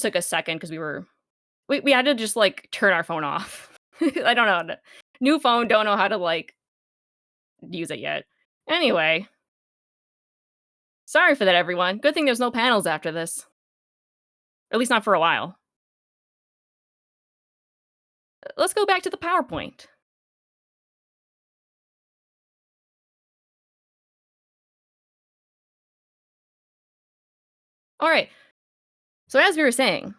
took a second because we had to just, like, turn our phone off. I don't know. New phone, don't know how to, like, use it yet. Anyway, sorry for that, everyone. Good thing there's no panels after this. At least not for a while. Let's go back to the PowerPoint. Alright, so as we were saying,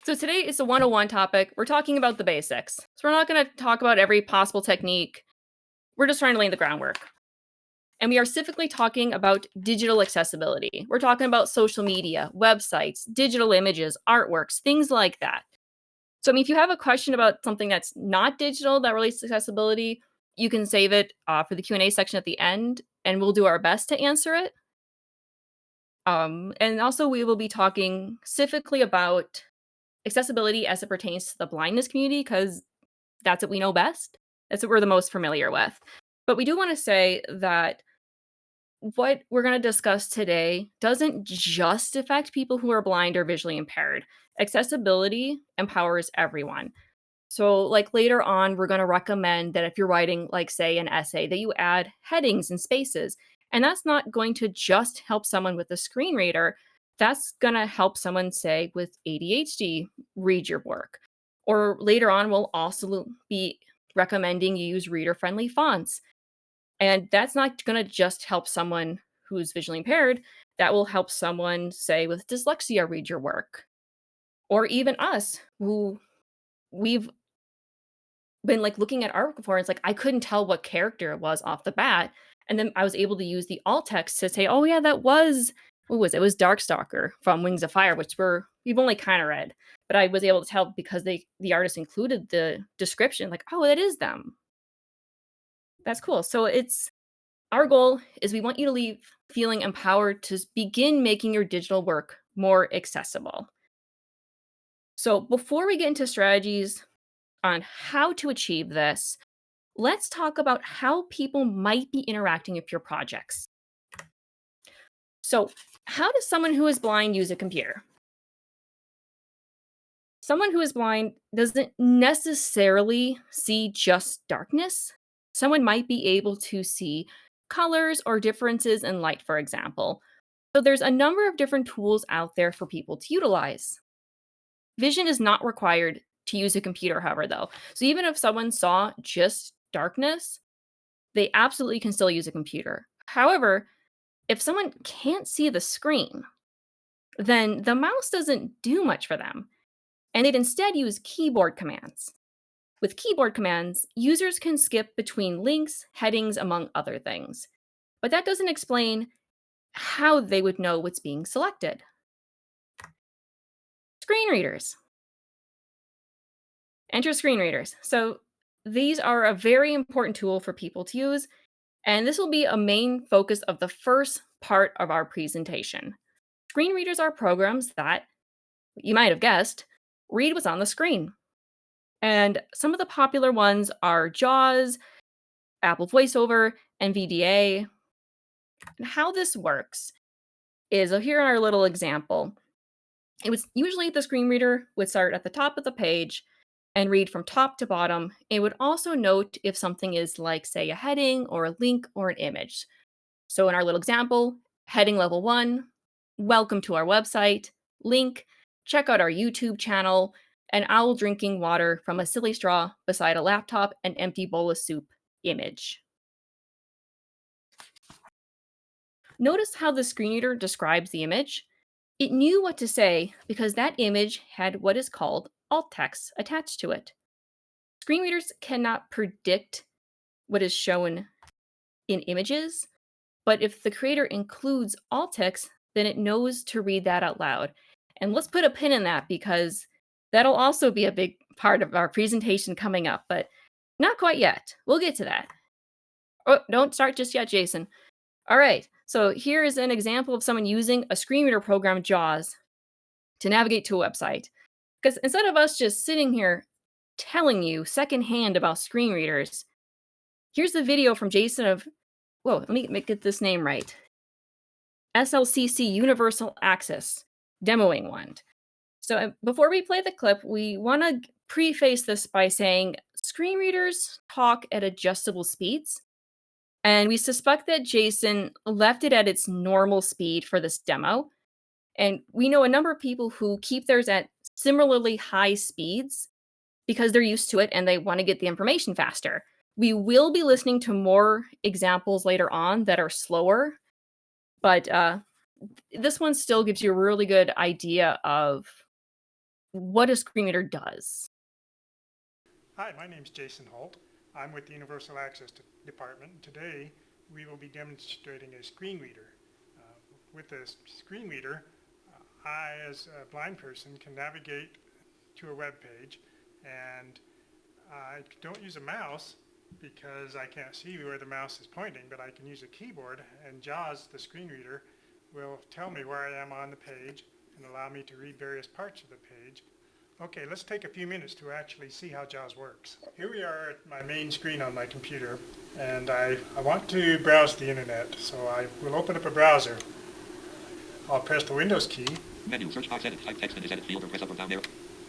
so today is a 101 topic. We're talking about the basics. So we're not gonna talk about every possible technique. We're just trying to lay the groundwork. And we are specifically talking about digital accessibility. We're talking about social media, websites, digital images, artworks, things like that. So, I mean, if you have a question about something that's not digital that relates to accessibility, you can save it for the Q&A section at the end, and we'll do our best to answer it. And also, we will be talking specifically about accessibility as it pertains to the blindness community, because that's what we know best. That's what we're the most familiar with. But we do want to say that what we're going to discuss today doesn't just affect people who are blind or visually impaired. Accessibility empowers everyone. So, like later on, we're going to recommend that if you're writing, like, say, an essay, that you add headings and spaces. And that's not going to just help someone with a screen reader, that's going to help someone, say, with ADHD read your work. Or later on, we'll also be recommending you use reader friendly fonts, and that's not gonna just help someone who's visually impaired, that will help someone, say, with dyslexia read your work. Or even us, who we've been, like, looking at art before, it's like, I couldn't tell what character it was off the bat, and then I was able to use the alt text to say, "Oh, yeah, that was" what was it? It was Darkstalker from Wings of Fire, which we've only kinda read, but I was able to tell because the artist included the description, like, "Oh, that is them." That's cool. So it's our goal is we want you to leave feeling empowered to begin making your digital work more accessible. So, before we get into strategies on how to achieve this, let's talk about how people might be interacting with your projects. So, how does someone who is blind use a computer? Someone who is blind doesn't necessarily see just darkness. Someone might be able to see colors or differences in light, for example. So there's a number of different tools out there for people to utilize. Vision is not required to use a computer, however, though. So even if someone saw just darkness, they absolutely can still use a computer. However, if someone can't see the screen, then the mouse doesn't do much for them, and they'd instead use keyboard commands. With keyboard commands, users can skip between links, headings, among other things. But that doesn't explain how they would know what's being selected. Screen readers. Enter screen readers. So these are a very important tool for people to use, and this will be a main focus of the first part of our presentation. Screen readers are programs that, you might have guessed, read what's on the screen. And some of the popular ones are JAWS, Apple VoiceOver, NVDA. And how this works is here in our little example. It was usually the screen reader would start at the top of the page and read from top to bottom. It would also note if something is like, say, a heading or a link or an image. So in our little example, heading level 1, welcome to our website, link, check out our YouTube channel, an owl drinking water from a silly straw beside a laptop, an empty bowl of soup image. Notice how the screen reader describes the image. It knew what to say because that image had what is called alt text attached to it. Screen readers cannot predict what is shown in images, but if the creator includes alt text, then it knows to read that out loud. And let's put a pin in that because that'll also be a big part of our presentation coming up, but not quite yet. We'll get to that. Oh, don't start just yet, Jason. All right, so here is an example of someone using a screen reader program, JAWS, to navigate to a website. Because instead of us just sitting here telling you secondhand about screen readers, here's the video from Jason of, whoa, let me get this name right. SLCC Universal Access. demoing one. So, before we play the clip, we want to preface this by saying screen readers talk at adjustable speeds, and we suspect that Jason left it at its normal speed for this demo. And we know a number of people who keep theirs at similarly high speeds because they're used to it and they want to get the information faster. We will be listening to more examples later on that are slower, but this one still gives you a really good idea of what a screen reader does. Hi, my name is Jason Holt. I'm with the Universal Access Department. Today we will be demonstrating a screen reader. With a screen reader, I as a blind person can navigate to a web page, and I don't use a mouse because I can't see where the mouse is pointing, but I can use a keyboard, and JAWS, the screen reader, will tell me where I am on the page and allow me to read various parts of the page. Okay, let's take a few minutes to actually see how JAWS works. Here we are at my main screen on my computer, and I want to browse the internet, so I will open up a browser. I'll press the Windows key. Menu, search box, edit, type text in this edit field or press up or down arrow.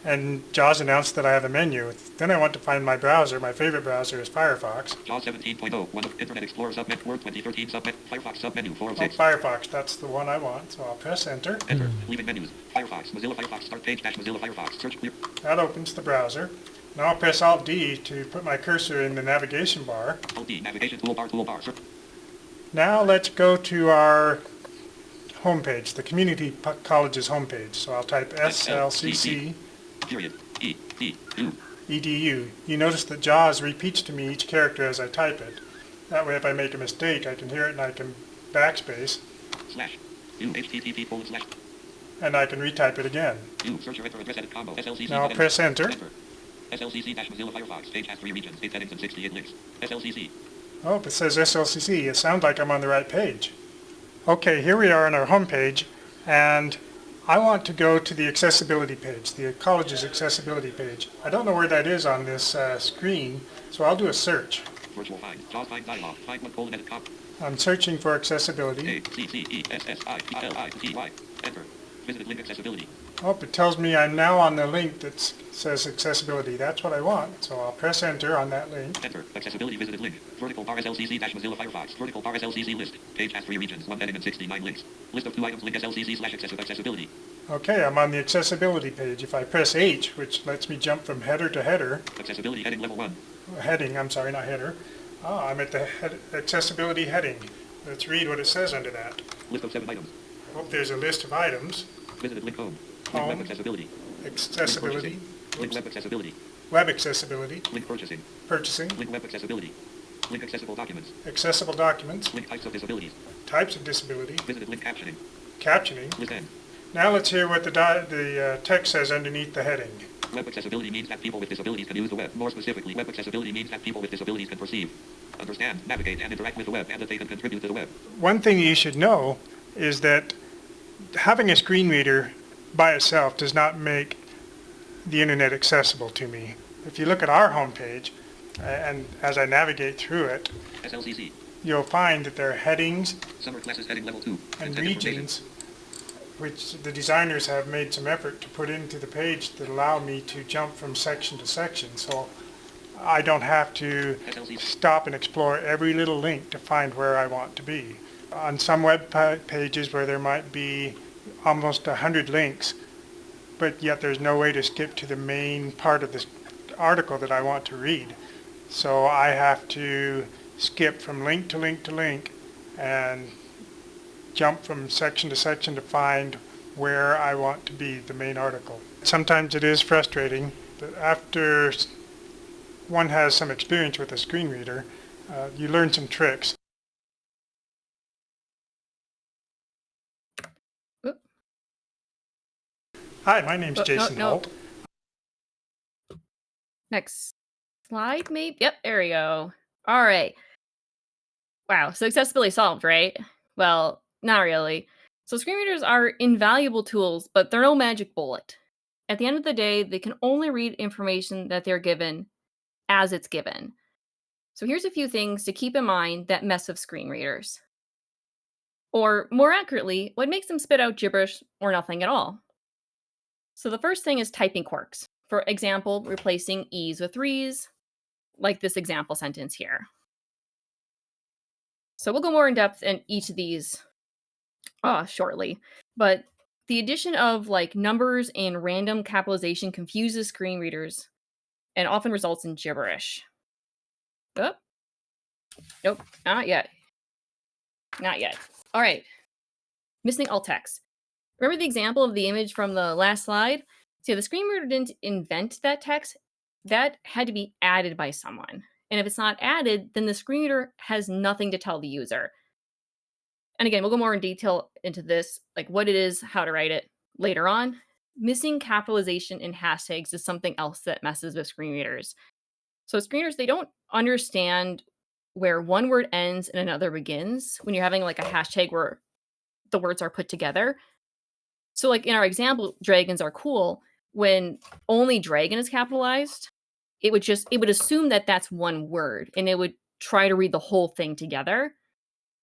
And JAWS announced that I have a menu. Then I want to find my browser. My favorite browser is Firefox. JAWS 17.0, one of Internet Explorer submenu, Word 2013 submenu, Firefox submenu 406. Oh, Firefox, that's the one I want, so I'll press enter. Enter, leaving menus, Firefox, Mozilla Firefox, start page dash Mozilla Firefox, search clear. That opens the browser. Now I'll press Alt-D to put my cursor in the navigation bar. Alt-D, navigation toolbar, search. Now let's go to our homepage, the community college's homepage. So I'll type SLCC period, EDU. You notice that JAWS repeats to me each character as I type it. That way if I make a mistake, I can hear it and I can backspace. Slash, http:// and I can retype it again. Search your address edit combo, SLCC. Now I'll press enter. SLCC-Mozilla Firefox, page has 3 regions, 8 settings and 68 links. SLCC. Oh, it says SLCC. It sounds like I'm on the right page. Okay, here we are on our home page, and I want to go to the accessibility page, the college's accessibility page. I don't know where that is on this screen, so I'll do a search. Virtual find, JAWS find dialog, find one colon edit combo. I'm searching for accessibility. ACCESSIPLITY. Enter. Visited link accessibility. Oh, it tells me I'm now on the link that says accessibility. That's what I want, so I'll press enter on that link. Enter. Accessibility visited link. Vertical bar SLCC-Mozilla Firefox. Vertical bar SLCC list. Page has 3 regions, 1 heading and 69 links. List of 2 items, link SLCC/accessibility. Okay, I'm on the accessibility page. If I press H, which lets me jump from header to header. Accessibility heading level 1. Heading, I'm sorry, not header. I'm at the accessibility heading. Let's read what it says under that. List of 7 items. Oh, there's a list of items. Visited link home. Home. Link web accessibility. Accessibility. Link web accessibility. Web accessibility. Link purchasing. Purchasing. Link web accessibility. Link accessible documents. Accessible documents. Link types of disabilities. Types of disability. Visited link captioning. Captioning. List N. Now let's hear what the text says underneath the heading. Web accessibility means that people with disabilities can use the web. More specifically, web accessibility means that people with disabilities can perceive, understand, navigate, and interact with the web, and that they can contribute to the web. One thing you should know is that having a screen reader by itself does not make the internet accessible to me. If you look at our homepage, and as I navigate through it, SLCC. You'll find that there are headings Summer classes heading level 2. and regions which the designers have made some effort to put into the page that allow me to jump from section to section. So I don't have to stop and explore every little link to find where I want to be. On some web pages where there might be almost 100 links, but yet there's no way to skip to the main part of this article that I want to read. So I have to skip from link to link to link and jump from section to section to find where I want to be, the main article. Sometimes it is frustrating, but after one has some experience with a screen reader, you learn some tricks. Oop. Hi, my name's Jason Holt. Next slide, maybe? Yep, there we go. All right. Wow, so accessibility solved, right? Well, not really. So screen readers are invaluable tools, but they're no magic bullet. At the end of the day, they can only read information that they're given as it's given. So here's a few things to keep in mind that mess with screen readers. Or more accurately, what makes them spit out gibberish or nothing at all. So the first thing is typing quirks. For example, replacing e's with re's, like this example sentence here. So we'll go more in depth in each of these shortly. But the addition of like numbers and random capitalization confuses screen readers and often results in gibberish. Oh, nope, not yet. Not yet. All right. Missing alt text. Remember the example of the image from the last slide? See, the screen reader didn't invent that text. That had to be added by someone. And if it's not added, then the screen reader has nothing to tell the user. And again, we'll go more in detail into this, like what it is, how to write it later on. Missing capitalization in hashtags is something else that messes with screen readers. So screen readers, they don't understand where one word ends and another begins when you're having like a hashtag where the words are put together. So like in our example, dragons are cool, when only dragon is capitalized, it would assume that that's one word and it would try to read the whole thing together.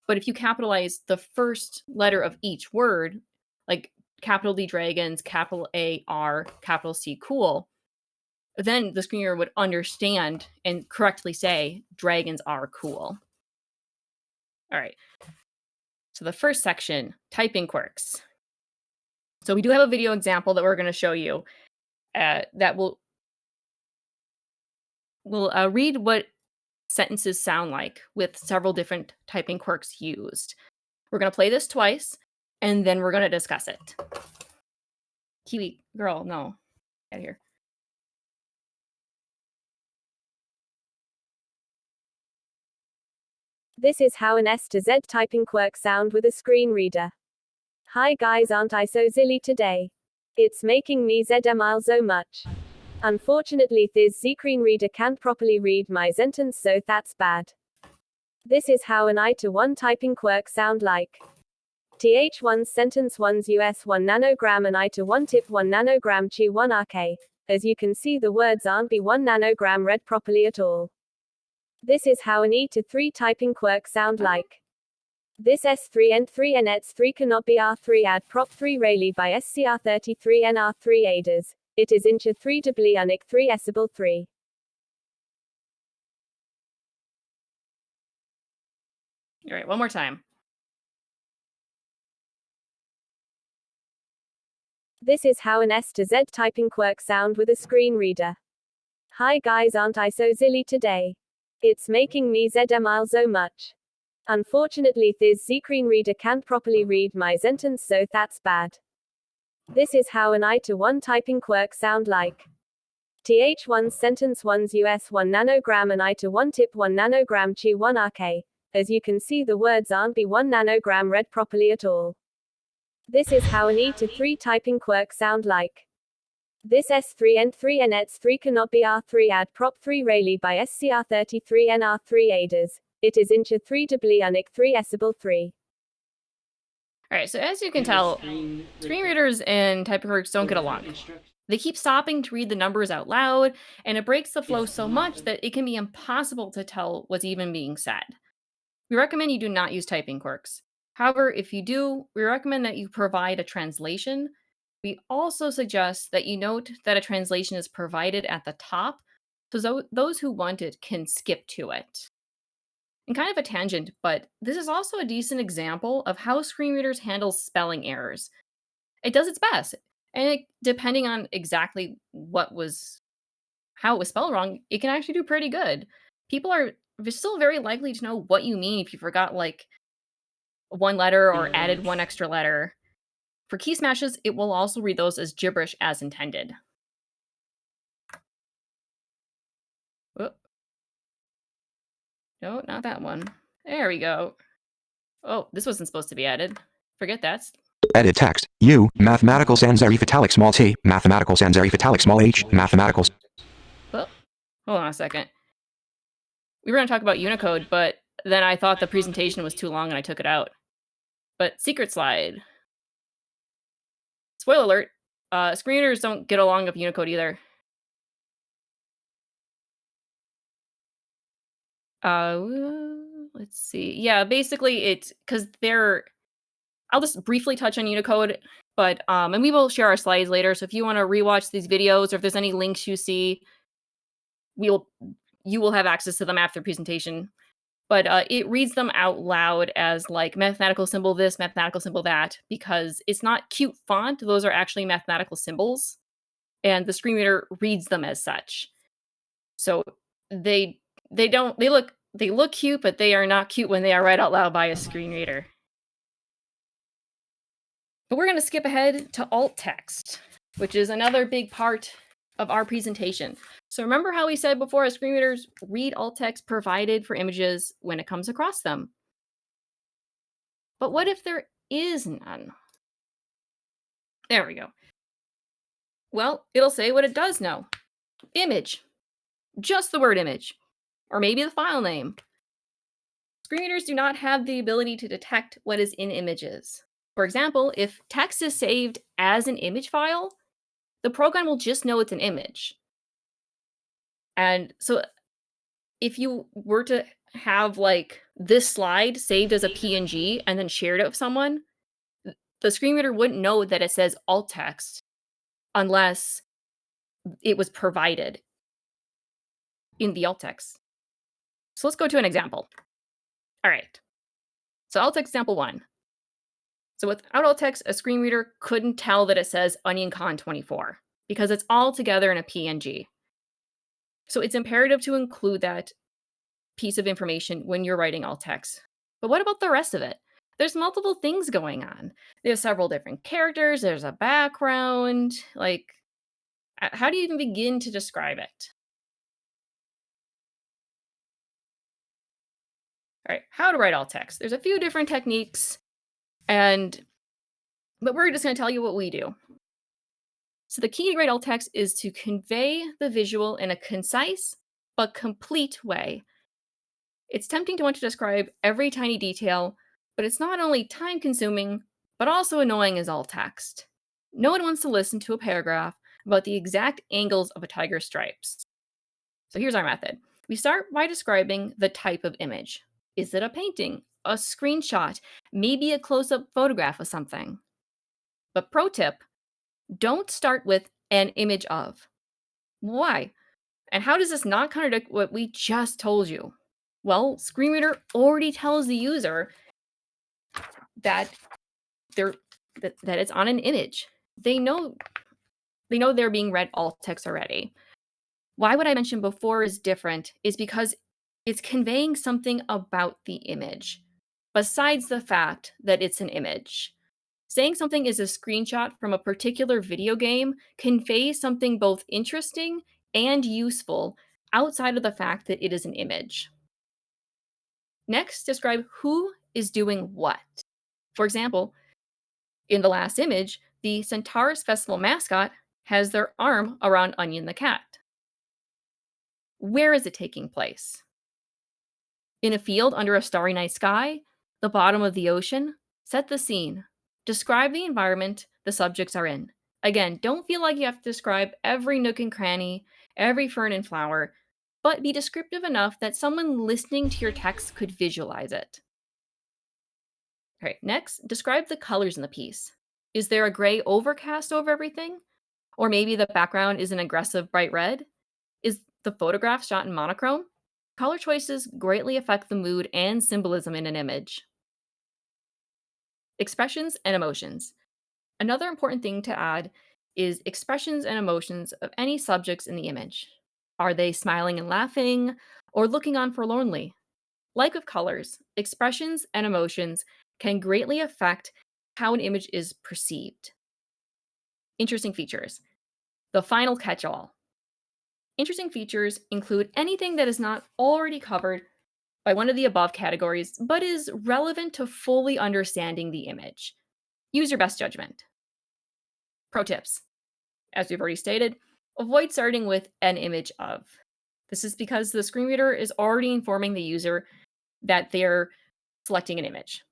But if you capitalize the first letter of each word, like capital D dragons, capital A R, capital C cool, then the screen reader would understand and correctly say dragons are cool. All right. So the first section, typing quirks. So we do have a video example that we're going to show you that will read what sentences sound like with several different typing quirks used. We're going to play this twice, and then we're going to discuss it. Kiwi girl, no, get here. This is how an S to Z typing quirk sound with a screen reader. Hi guys, aren't I so silly today? It's making me ZML so much. Unfortunately, this screen reader can't properly read my sentence, so that's bad. This is how an I to 1 typing quirk sound like. TH1 sentence 1's US 1 nanogram and I to 1 tip 1 nanogram chi 1 RK. As you can see, the words aren't be 1 nanogram read properly at all. This is how an E to 3 typing quirk sound like. This S3 N3 NX3 cannot be R3 add prop 3 Rayleigh by SCR33 NR3 ADAS. It is incha 3 debli unic 3 esable 3. All right, one more time. This is how an S to Z typing quirk sound with a screen reader. Hi guys, aren't I so silly today? It's making me ZML so much. Unfortunately, this screen reader can't properly read my sentence, so that's bad. This is how an I to 1 typing quirk sound like. TH1 sentence 1's US 1 nanogram and I to 1 tip 1 nanogram chi 1 RK. As you can see, the words aren't be 1 nanogram read properly at all. This is how an E to 3 typing quirk sound like. This S3 N3 NX3 cannot be R3 add prop 3 Rayleigh by SCR33 NR3 ADAS. It is incha 3 debli unic 3 esable 3. All right, so as you can tell, screen readers and typing quirks don't get along. They keep stopping to read the numbers out loud, and it breaks the flow so much that it can be impossible to tell what's even being said. We recommend you do not use typing quirks. However, if you do, we recommend that you provide a translation. We also suggest that you note that a translation is provided at the top, so those who want it can skip to it. And kind of a tangent, but this is also a decent example of how screen readers handle spelling errors. It does its best, and depending on exactly how it was spelled wrong, it can actually do pretty good. People are still very likely to know what you mean if you forgot like one letter or added one extra letter. For key smashes, it will also read those as gibberish as intended. Whoop. No, not that one. There we go. Oh, this wasn't supposed to be added. Forget that. Edit text. U. Mathematical sans serif italic small t. Mathematical sans serif italic small h. Mathematical. Oh, hold on a second. We were going to talk about Unicode, but then I thought the presentation was too long and I took it out. But secret slide. Spoiler alert, screen readers don't get along with Unicode either. Let's see. Yeah, basically it's because I'll just briefly touch on Unicode, but and we will share our slides later. So if you want to rewatch these videos, or if there's any links you see, you will have access to them after the presentation. But it reads them out loud as like mathematical symbol this, mathematical symbol that, because it's not cute font. Those are actually mathematical symbols, and the screen reader reads them as such. So they look cute, but they are not cute when they are read out loud by a screen reader. But we're going to skip ahead to alt text, which is another big part of our presentation. So remember how we said before, as screen readers read alt text provided for images when it comes across them. But what if there is none? There we go. Well, it'll say what it does know. Image. Just the word image. Or maybe the file name. Screen readers do not have the ability to detect what is in images. For example, if text is saved as an image file, the program will just know it's an image. And so if you were to have like this slide saved as a PNG and then shared it with someone, the screen reader wouldn't know that it says alt text unless it was provided in the alt text. So let's go to an example. All right. So alt text example 1. So without alt text, a screen reader couldn't tell that it says OnionCon 24 because it's all together in a PNG. So it's imperative to include that piece of information when you're writing alt text. But what about the rest of it? There's multiple things going on. There's several different characters, there's a background. Like, how do you even begin to describe it? All right, how to write alt text. There's a few different techniques, but we're just going to tell you what we do. So the key to write alt text is to convey the visual in a concise but complete way. It's tempting to want to describe every tiny detail, but it's not only time-consuming, but also annoying as alt text. No one wants to listen to a paragraph about the exact angles of a tiger's stripes. So here's our method. We start by describing the type of image. Is it a painting, a screenshot, maybe a close-up photograph of something? But pro tip, don't start with an image of. Why? And how does this not contradict what we just told you? Well, screen reader already tells the user that it's on an image. They know they're being read alt text already. Why what I mentioned before is different is because it's conveying something about the image, besides the fact that it's an image. Saying something is a screenshot from a particular video game conveys something both interesting and useful outside of the fact that it is an image. Next, describe who is doing what. For example, in the last image, the Centaurus Festival mascot has their arm around Onion the cat. Where is it taking place? In a field under a starry night sky, the bottom of the ocean? Set the scene. Describe the environment the subjects are in. Again, don't feel like you have to describe every nook and cranny, every fern and flower, but be descriptive enough that someone listening to your text could visualize it. All right, next, describe the colors in the piece. Is there a gray overcast over everything? Or maybe the background is an aggressive bright red? Is the photograph shot in monochrome? Color choices greatly affect the mood and symbolism in an image. Expressions and emotions. Another important thing to add is expressions and emotions of any subjects in the image. Are they smiling and laughing or looking on forlornly? Like with colors, expressions and emotions can greatly affect how an image is perceived. Interesting features. The final catch-all. Interesting features include anything that is not already covered by one of the above categories, but is relevant to fully understanding the image. Use your best judgment. Pro tips. As we've already stated, avoid starting with an image of. This is because the screen reader is already informing the user that they're selecting an image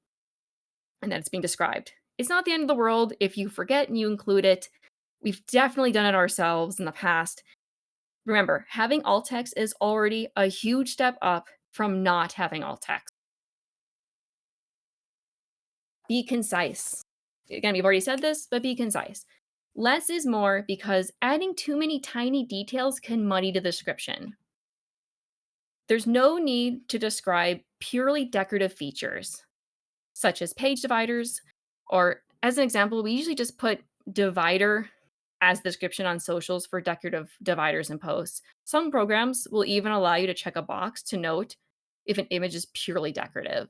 and that it's being described. It's not the end of the world if you forget and you include it. We've definitely done it ourselves in the past. Remember, having alt text is already a huge step up from not having alt text. Be concise. Again, we've already said this, but be concise. Less is more because adding too many tiny details can muddy the description. There's no need to describe purely decorative features, such as page dividers, or as an example, we usually just put divider as the description on socials for decorative dividers and posts. Some programs will even allow you to check a box to note if an image is purely decorative.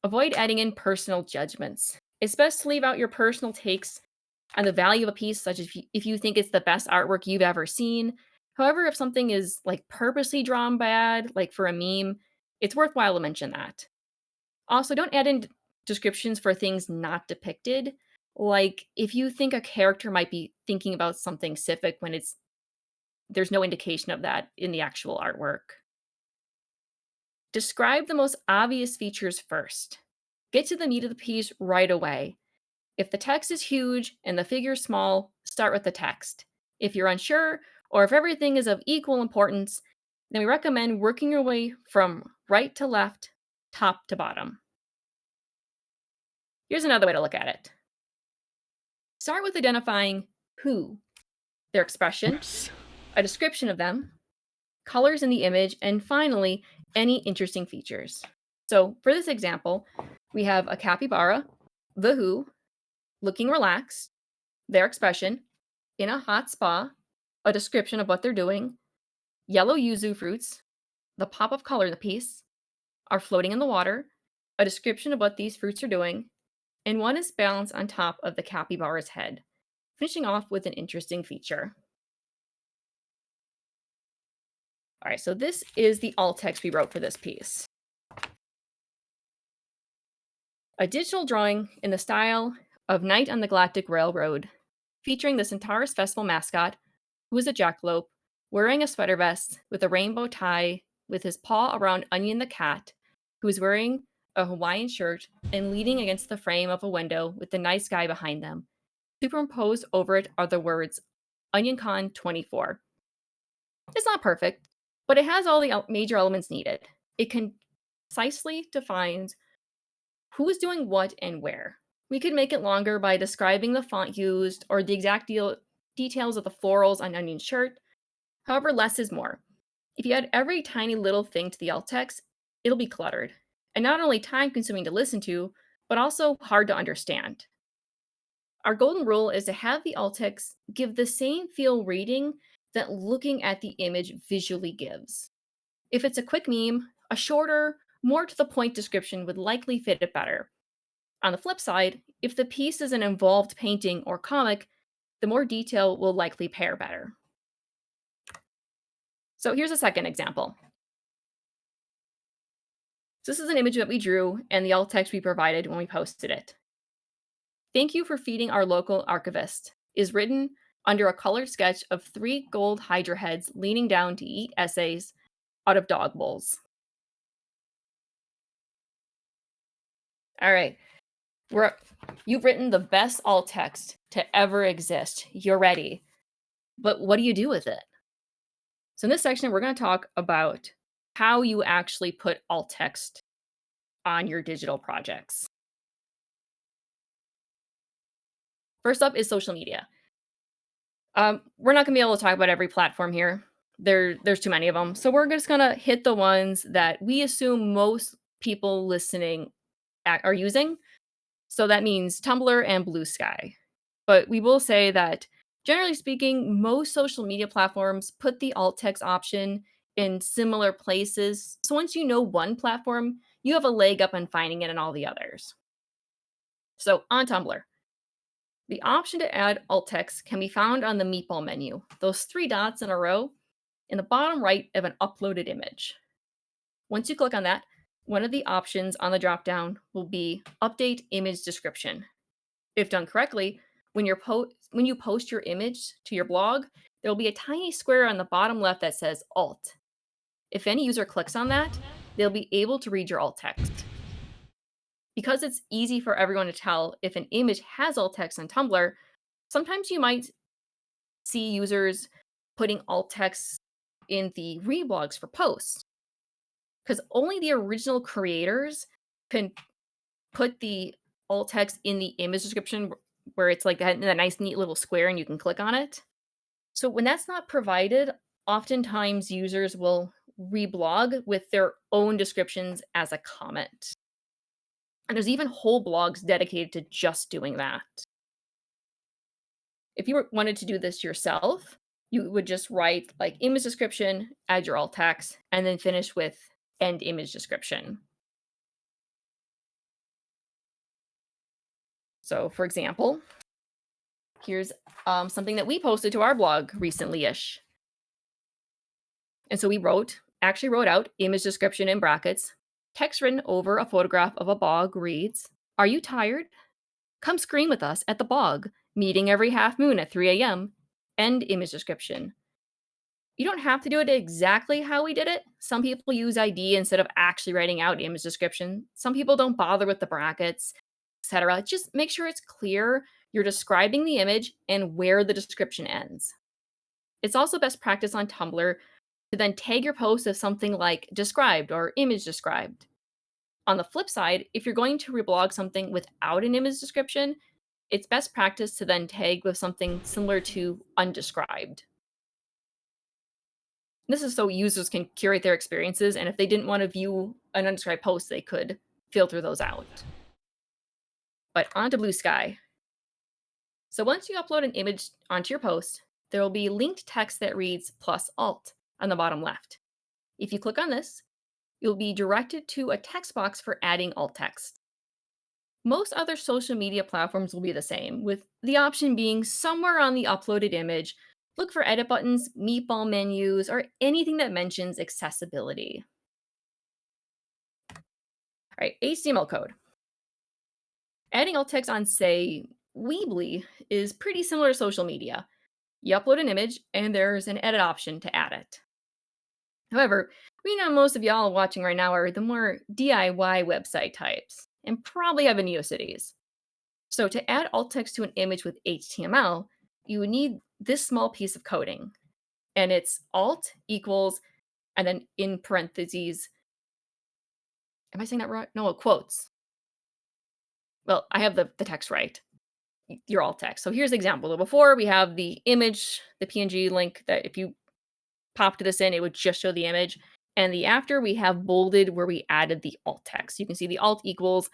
Avoid adding in personal judgments. It's best to leave out your personal takes on the value of a piece, such as if you think it's the best artwork you've ever seen. However, if something is like purposely drawn bad, like for a meme, it's worthwhile to mention that. Also, don't add in descriptions for things not depicted. Like if you think a character might be thinking about something specific when there's no indication of that in the actual artwork. Describe the most obvious features first. Get to the meat of the piece right away. If the text is huge and the figure small, start with the text. If you're unsure, or if everything is of equal importance, then we recommend working your way from right to left, top to bottom. Here's another way to look at it. Start with identifying who, their expression, a description of them, colors in the image, and finally, any interesting features. So for this example, we have a capybara, the who, looking relaxed, their expression, in a hot spa, a description of what they're doing, yellow yuzu fruits, the pop of color in the piece, are floating in the water, a description of what these fruits are doing, and one is balanced on top of the capybara's head, finishing off with an interesting feature. All right, so this is the alt text we wrote for this piece. A digital drawing in the style of Night on the Galactic Railroad, featuring the Centaurus Festival mascot, who is a jackalope, wearing a sweater vest with a rainbow tie with his paw around Onion the cat, who is wearing a Hawaiian shirt and leaning against the frame of a window with the night sky behind them. Superimposed over it are the words OnionCon 24. It's not perfect, but it has all the major elements needed. It concisely defines who is doing what and where. We could make it longer by describing the font used or the exact details of the florals on Onion's shirt. However, less is more. If you add every tiny little thing to the alt text, it'll be cluttered, and not only time consuming to listen to, but also hard to understand. Our golden rule is to have the alt text give the same feel reading that looking at the image visually gives. If it's a quick meme, a shorter, more to the point description would likely fit it better. On the flip side, if the piece is an involved painting or comic, the more detail will likely pair better. So here's a second example. So this is an image that we drew and the alt text we provided when we posted it. Thank you for feeding our local archivist is written under a colored sketch of 3 gold hydra heads leaning down to eat essays out of dog bowls. All right. You've written the best alt text to ever exist. You're ready. But what do you do with it? So in this section, we're going to talk about how you actually put alt text on your digital projects. First up is social media. We're not going to be able to talk about every platform here. There's too many of them. So we're just going to hit the ones that we assume most people listening are using. So that means Tumblr and Blue Sky. But we will say that, generally speaking, most social media platforms put the alt text option in similar places. So once you know one platform, you have a leg up on finding it in all the others. So on Tumblr, the option to add alt text can be found on the meatball menu, those 3 dots in a row in the bottom right of an uploaded image. Once you click on that, one of the options on the dropdown will be Update Image Description. If done correctly, when you post your image to your blog, there will be a tiny square on the bottom left that says Alt. If any user clicks on that, they'll be able to read your alt text. Because it's easy for everyone to tell if an image has alt text on Tumblr, sometimes you might see users putting alt text in the reblogs for posts, because only the original creators can put the alt text in the image description where it's like that nice, neat little square and you can click on it. So when that's not provided, oftentimes users will reblog with their own descriptions as a comment. And there's even whole blogs dedicated to just doing that. If you wanted to do this yourself, you would just write like image description, add your alt text, and then finish with end image description. So, for example, here's something that we posted to our blog recently-ish. And so we actually wrote out image description in brackets. Text written over a photograph of a bog reads, "Are you tired? Come scream with us at the bog, meeting every half moon at 3 a.m. End image description." You don't have to do it exactly how we did it. Some people use ID instead of actually writing out image description. Some people don't bother with the brackets, etc. Just make sure it's clear you're describing the image and where the description ends. It's also best practice on Tumblr to then tag your post as something like described or image described. On the flip side, if you're going to reblog something without an image description, it's best practice to then tag with something similar to undescribed. This is so users can curate their experiences, and if they didn't want to view an undescribed post, they could filter those out. But on to Blue Sky. So once you upload an image onto your post, there will be linked text that reads +alt on the bottom left. If you click on this, you'll be directed to a text box for adding alt text. Most other social media platforms will be the same, with the option being somewhere on the uploaded image. Look for edit buttons, meatball menus, or anything that mentions accessibility. All right, HTML code. Adding alt text on, say, Weebly is pretty similar to social media. You upload an image, and there's an edit option to add it. However, we know most of y'all watching right now are the more DIY website types and probably have a Neocities. So to add alt text to an image with HTML, you would need this small piece of coding. And it's alt equals, and then in parentheses, am I saying that right? No, quotes. Well, I have the text right. Your alt text. So here's the example. Before we have the image, the PNG link that if you popped this in, it would just show the image. And the after we have bolded where we added the alt text. You can see the alt equals,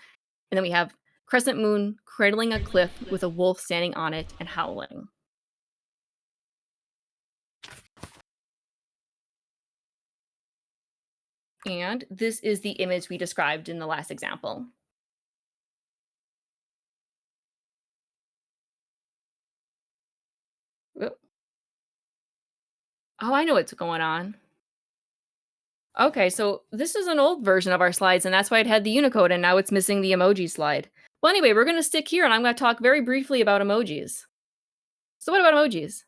and then we have crescent moon cradling a cliff with a wolf standing on it and howling. And this is the image we described in the last example. Oop. Oh, I know what's going on. Okay, so this is an old version of our slides, and that's why it had the Unicode, and now it's missing the emoji slide. Well, anyway, we're going to stick here, and I'm going to talk very briefly about emojis. So what about emojis?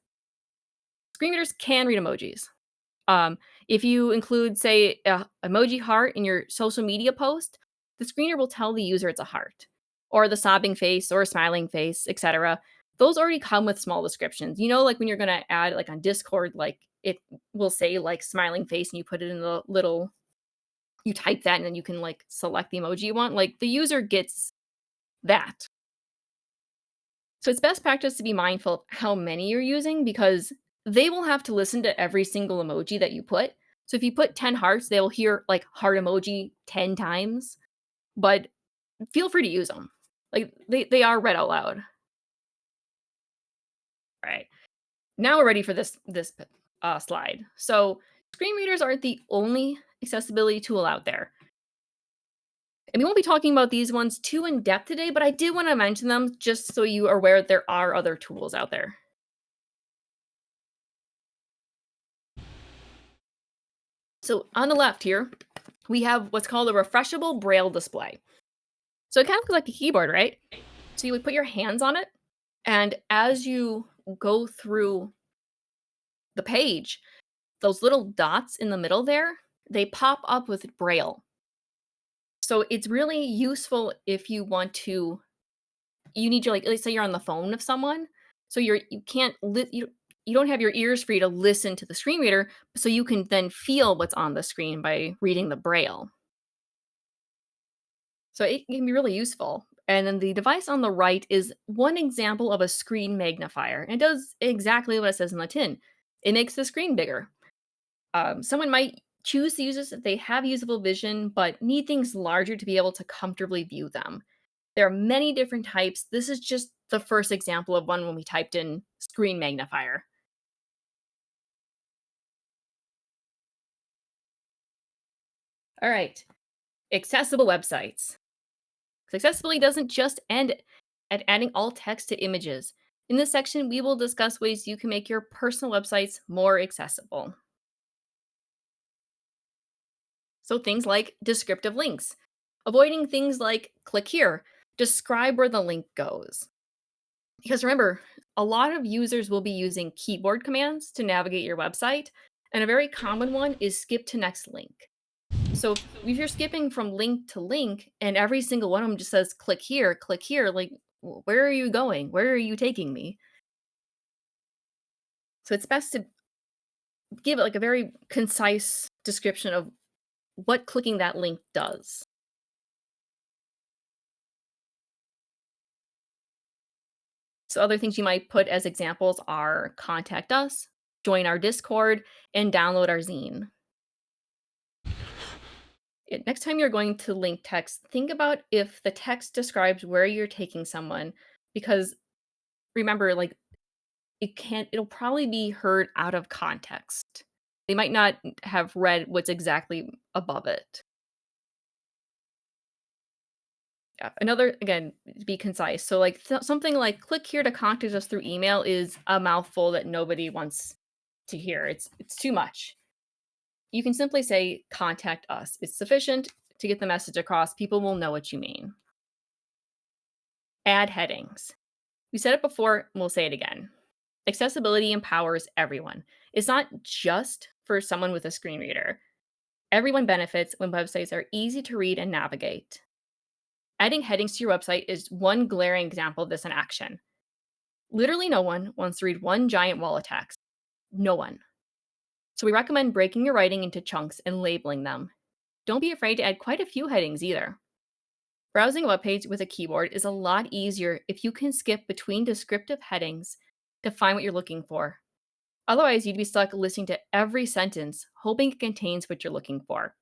Screen readers can read emojis. If you include, say, a emoji heart in your social media post, the screener will tell the user it's a heart, or the sobbing face, or a smiling face, etc. Those already come with small descriptions. You know, like when you're going to add, like on Discord, like it will say like smiling face, and you put it in the little, you type that, and then you can like select the emoji you want. Like the user gets that. So it's best practice to be mindful of how many you're using because they will have to listen to every single emoji that you put. So if you put 10 hearts, they will hear like heart emoji 10 times, but feel free to use them. Like they are read out loud. All right. Now we're ready for this slide. So screen readers aren't the only accessibility tool out there. And we won't be talking about these ones too in depth today, but I did want to mention them just so you are aware that there are other tools out there. So on the left here, we have what's called a refreshable braille display. So it kind of looks like a keyboard, right? So you would put your hands on it, and as you go through the page, those little dots in the middle there, they pop up with braille. So it's really useful if you want to, you need to, like, let's say you're on the phone with someone, so you can't you don't have your ears free to listen to the screen reader, so you can then feel what's on the screen by reading the braille. So it can be really useful. And then the device on the right is one example of a screen magnifier. It does exactly what it says in the tin. It makes the screen bigger. Someone might choose to use this if they have usable vision, but need things larger to be able to comfortably view them. There are many different types. This is just the first example of one when we typed in screen magnifier. All right, accessible websites. Accessibility doesn't just end at adding alt text to images. In this section, we will discuss ways you can make your personal websites more accessible. So things like descriptive links, avoiding things like click here, describe where the link goes. Because remember, a lot of users will be using keyboard commands to navigate your website, and a very common one is skip to next link. So if you're skipping from link to link and every single one of them just says click here, like where are you going? Where are you taking me? So it's best to give it like a very concise description of what clicking that link does. So other things you might put as examples are contact us, join our Discord, and download our zine. Next time you're going to link text, think about if the text describes where you're taking someone, because remember, like it'll probably be heard out of context. They might not have read what's exactly above it. Yeah. Another, again, to be concise. So, like something like "click here to contact us through email" is a mouthful that nobody wants to hear. It's too much. You can simply say "contact us." It's sufficient to get the message across. People will know what you mean. Add headings. We said it before, and we'll say it again. Accessibility empowers everyone. It's not just for someone with a screen reader. Everyone benefits when websites are easy to read and navigate. Adding headings to your website is one glaring example of this in action. Literally no one wants to read one giant wall of text. No one. So we recommend breaking your writing into chunks and labeling them. Don't be afraid to add quite a few headings either. Browsing a web page with a keyboard is a lot easier if you can skip between descriptive headings to find what you're looking for. Otherwise, you'd be stuck listening to every sentence, hoping it contains what you're looking for.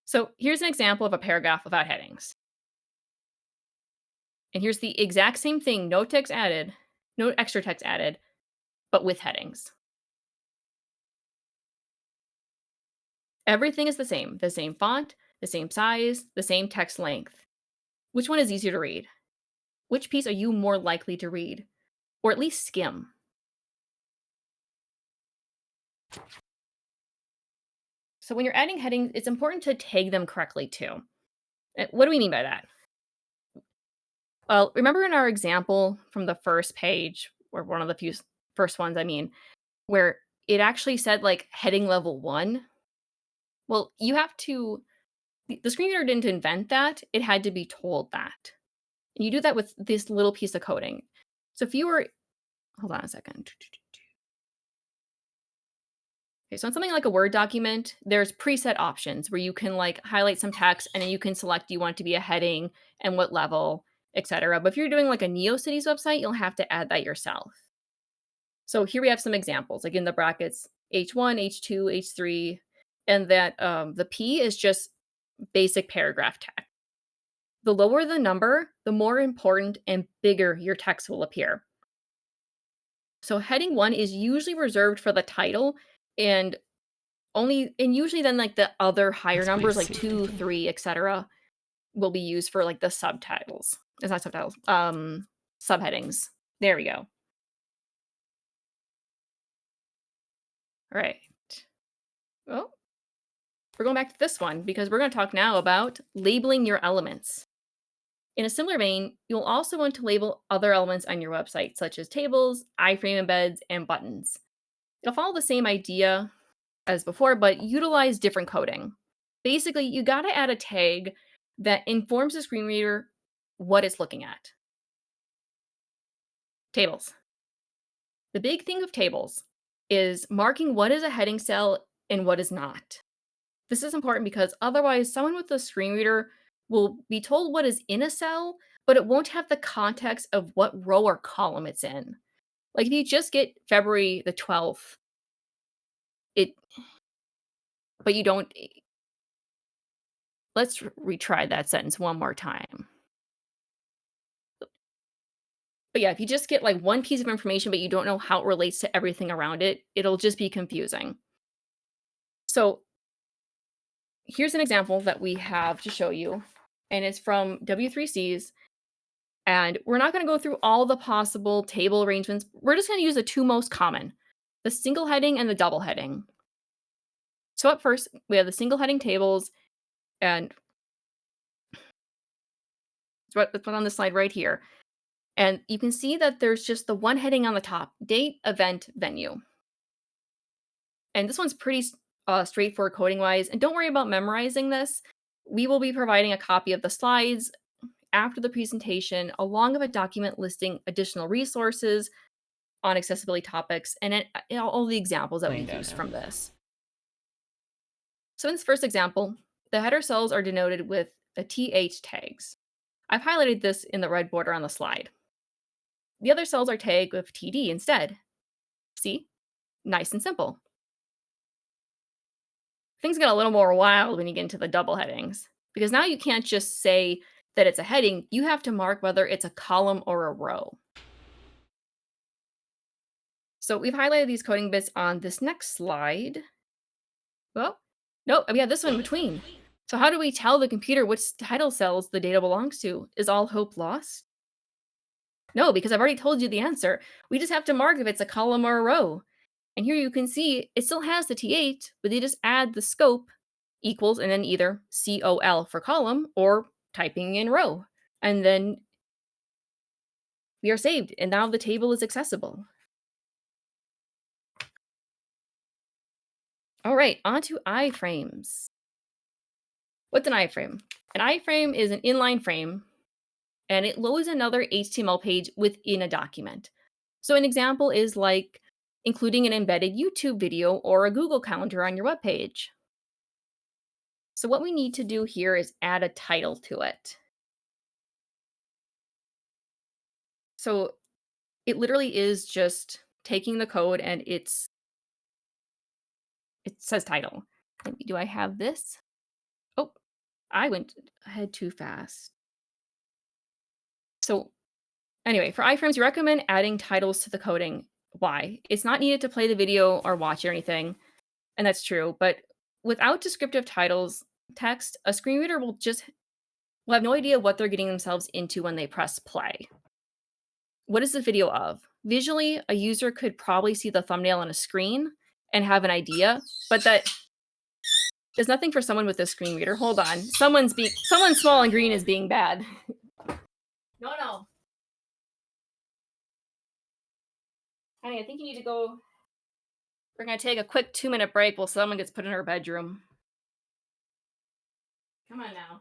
So here's an example of a paragraph without headings. And here's the exact same thing, no text added, no extra text added, but with headings. Everything is the same font, the same size, the same text length. Which one is easier to read? Which piece are you more likely to read? Or at least skim? So when you're adding headings, it's important to tag them correctly too. What do we mean by that? Well, remember in our example from the first page, or one of the few first ones, I mean, where it actually said like heading level 1? Well, you have to, the screen reader didn't invent that, it had to be told that. And you do that with this little piece of coding. So if you were, hold on a second. Okay, so on something like a Word document, there's preset options where you can like highlight some text and then you can select you want it to be a heading and what level, etc. But if you're doing like a NeoCities website, you'll have to add that yourself. So here we have some examples, like in the brackets, H1, H2, H3, and that the P is just basic paragraph text. The lower the number, the more important and bigger your text will appear. So heading 1 is usually reserved for the title, and usually then like the other higher numbers like 2, 3, etc. will be used for like the subtitles. It's not subtitles. Subheadings. There we go. All right. Well, we're going back to this one because we're going to talk now about labeling your elements. In a similar vein, you'll also want to label other elements on your website, such as tables, iframe embeds, and buttons. It'll follow the same idea as before, but utilize different coding. Basically, you got to add a tag that informs the screen reader what it's looking at. Tables. The big thing of tables is marking what is a heading cell and what is not. This is important because otherwise someone with a screen reader will be told what is in a cell, but it won't have the context of what row or column it's in. Like if you just get February the 12th, it but you don't let's retry that sentence one more time. But yeah, if you just get like one piece of information but you don't know how it relates to everything around it, it'll just be confusing. So here's an example that we have to show you, and it's from W3Cs. And we're not going to go through all the possible table arrangements. We're just going to use the two most common, the single heading and the double heading. So up first, we have the single heading tables, and that's what's on the slide right here. And you can see that there's just the one heading on the top, date, event, venue. And this one's pretty straightforward coding-wise, and don't worry about memorizing this. We will be providing a copy of the slides after the presentation, along with a document listing additional resources on accessibility topics and all the examples that we've used from this. So in this first example, the header cells are denoted with the TH tags. I've highlighted this in the red border on the slide. The other cells are tagged with TD instead. See? Nice and simple. Things get a little more wild when you get into the double headings, because now you can't just say that it's a heading, you have to mark whether it's a column or a row. So we've highlighted these coding bits on this next slide. Well, no, we have this one in between. So how do we tell the computer which title cells the data belongs to? Is all hope lost? No, because I've already told you the answer. We just have to mark if it's a column or a row. And here you can see it still has the T8, but they just add the scope equals and then either COL for column or typing in row. And then we are saved, and now the table is accessible. All right, on to iframes. What's an iframe? An iframe is an inline frame, and it loads another HTML page within a document. So an example is like including an embedded YouTube video or a Google Calendar on your web page. So what we need to do here is add a title to it. So it literally is just taking the code and it says title. Do I have this? Oh, I went ahead too fast. So anyway, for iframes, you recommend adding titles to the coding. Why? It's not needed to play the video or watch or anything, and that's true. But without descriptive titles, text, a screen reader will have no idea what they're getting themselves into when they press play. What is the video of? Visually, a user could probably see the thumbnail on a screen and have an idea, but that is nothing for someone with a screen reader. Hold on. Someone small and green is being bad. No. Honey, I think you need to go. We're going to take a quick 2-minute break while someone gets put in her bedroom. Come on now.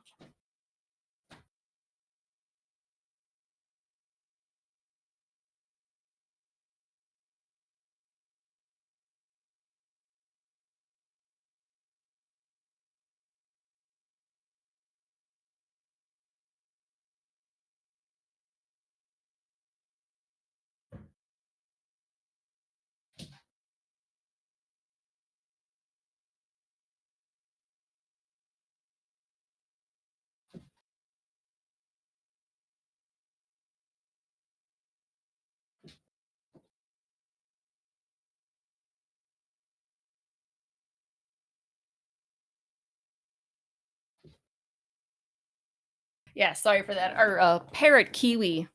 Yeah, sorry for that. Our parrot Kiwi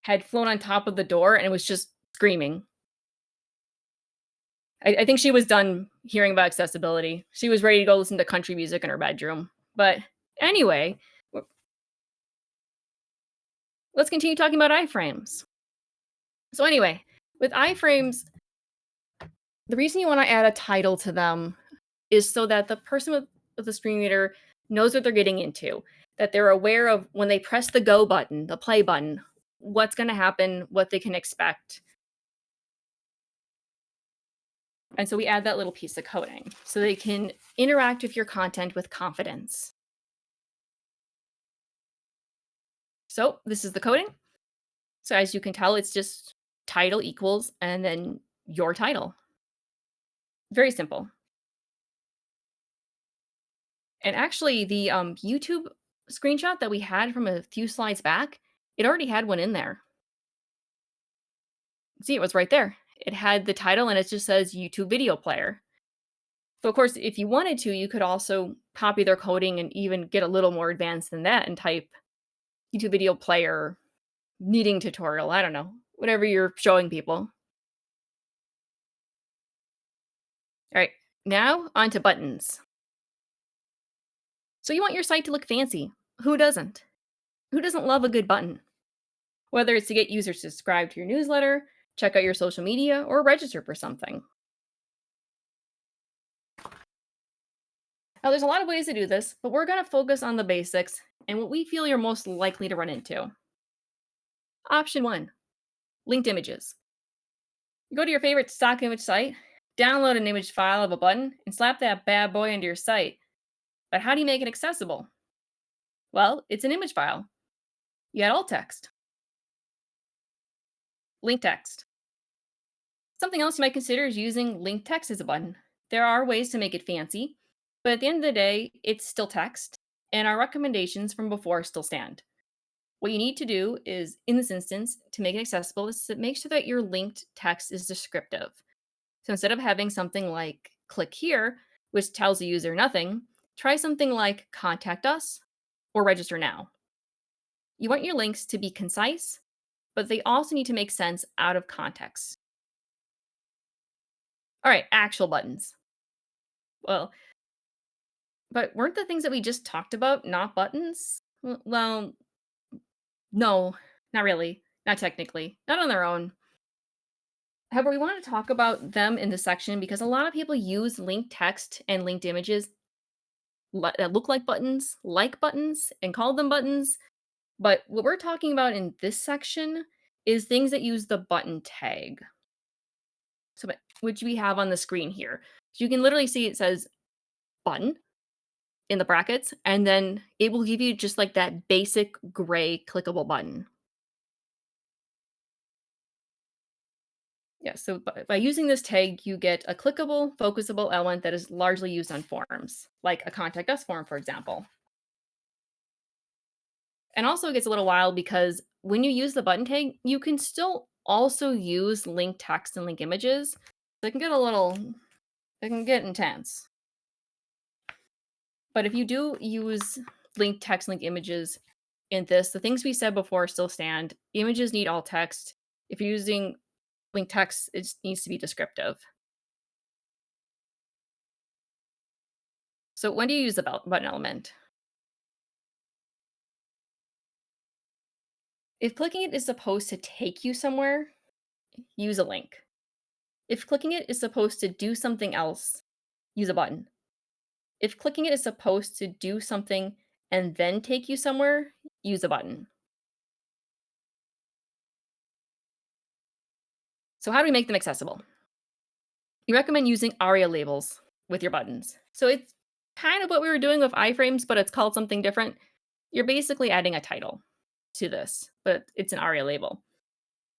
had flown on top of the door and it was just screaming. I think she was done hearing about accessibility. She was ready to go listen to country music in her bedroom. But anyway, let's continue talking about iframes. So anyway, with iframes, the reason you want to add a title to them is so that the person with the screen reader knows what they're getting into, that they're aware of when they press the go button, the play button, what's going to happen, what they can expect. And so we add that little piece of coding so they can interact with your content with confidence. So this is the coding. So as you can tell, it's just title equals and then your title. Very simple. And actually, the YouTube screenshot that we had from a few slides back, it already had one in there. See, it was right there. It had the title and it just says YouTube video player. So, of course, if you wanted to, you could also copy their coding and even get a little more advanced than that and type YouTube video player kneading tutorial. I don't know, whatever you're showing people. All right, now on to buttons. So, you want your site to look fancy. Who doesn't? Who doesn't love a good button? Whether it's to get users to subscribe to your newsletter, check out your social media, or register for something. Now, there's a lot of ways to do this, but we're going to focus on the basics and what we feel you're most likely to run into. Option 1, linked images. You go to your favorite stock image site, download an image file of a button, and slap that bad boy into your site. But how do you make it accessible? Well, it's an image file. You add alt text, link text. Something else you might consider is using linked text as a button. There are ways to make it fancy, but at the end of the day, it's still text, and our recommendations from before still stand. What you need to do is, in this instance, to make it accessible, is to make sure that your linked text is descriptive. So instead of having something like click here, which tells the user nothing, try something like contact us or register now. You want your links to be concise, but they also need to make sense out of context. All right, actual buttons. Well, but weren't the things that we just talked about not buttons? Well, no, not really. Not technically. Not on their own. However, we want to talk about them in this section because a lot of people use linked text and linked images that look like buttons, and call them buttons. But what we're talking about in this section is things that use the button tag. So, which we have on the screen here. So you can literally see it says button in the brackets, and then it will give you just like that basic gray clickable button. Yeah, so by using this tag, you get a clickable, focusable element that is largely used on forms, like a contact us form, for example. And also it gets a little wild because when you use the button tag, you can still also use link text and link images. They can get they can get intense. But if you do use link text, link images in this, the things we said before still stand. Images need alt text. If you're using link text, it needs to be descriptive. So when do you use the button element? If clicking it is supposed to take you somewhere, use a link. If clicking it is supposed to do something else, use a button. If clicking it is supposed to do something and then take you somewhere, use a button. So how do we make them accessible? You recommend using ARIA labels with your buttons. So it's kind of what we were doing with iframes, but it's called something different. You're basically adding a title to this, but it's an ARIA label.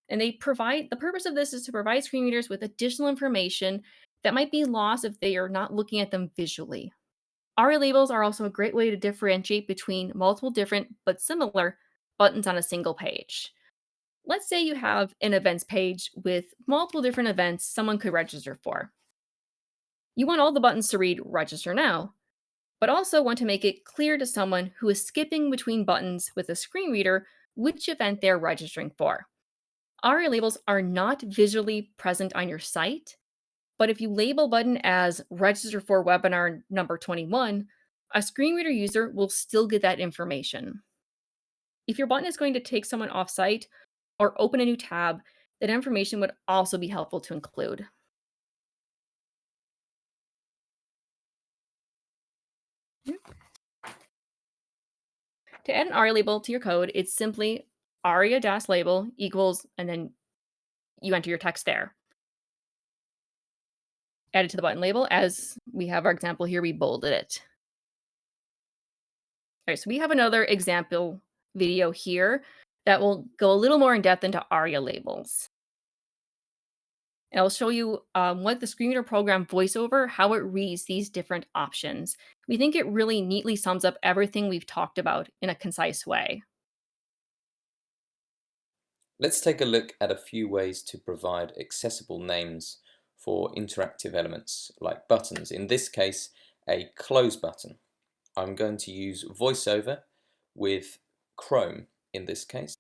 And the purpose of this is to provide screen readers with additional information that might be lost if they are not looking at them visually. ARIA labels are also a great way to differentiate between multiple different but similar buttons on a single page. Let's say you have an events page with multiple different events someone could register for. You want all the buttons to read register now, but also want to make it clear to someone who is skipping between buttons with a screen reader which event they're registering for. ARIA labels are not visually present on your site, but if you label button as register for webinar number 21, a screen reader user will still get that information. If your button is going to take someone off site or open a new tab, that information would also be helpful to include. To add an ARIA label to your code, it's simply aria-label equals, and then you enter your text there. added to the button label. As we have our example here, we bolded it. All right, so we have another example video here that will go a little more in depth into ARIA labels. And I'll show you what the screen reader program VoiceOver, how it reads these different options. We think it really neatly sums up everything we've talked about in a concise way. Let's take a look at a few ways to provide accessible names for interactive elements like buttons. In this case, a close button. I'm going to use VoiceOver with Chrome in this case.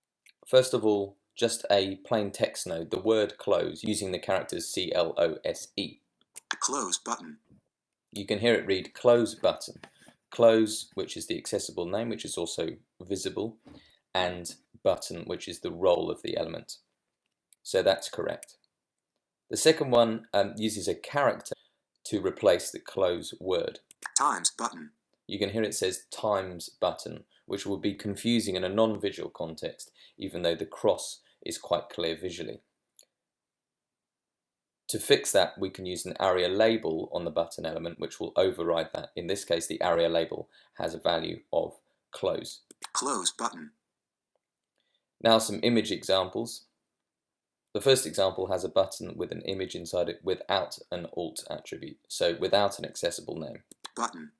First of all, just a plain text node, the word close, using the characters CLOSE. Close button. You can hear it read close button. Close, which is the accessible name, which is also visible, and button, which is the role of the element. So that's correct. The second one uses a character to replace the close word. Times button. You can hear it says times button, which will be confusing in a non-visual context, even though the cross is quite clear visually. To fix that, we can use an ARIA label on the button element, which will override that. In this case, the ARIA label has a value of close. Close button. Now some image examples. The first example has a button with an image inside it without an alt attribute, so without an accessible name. Button.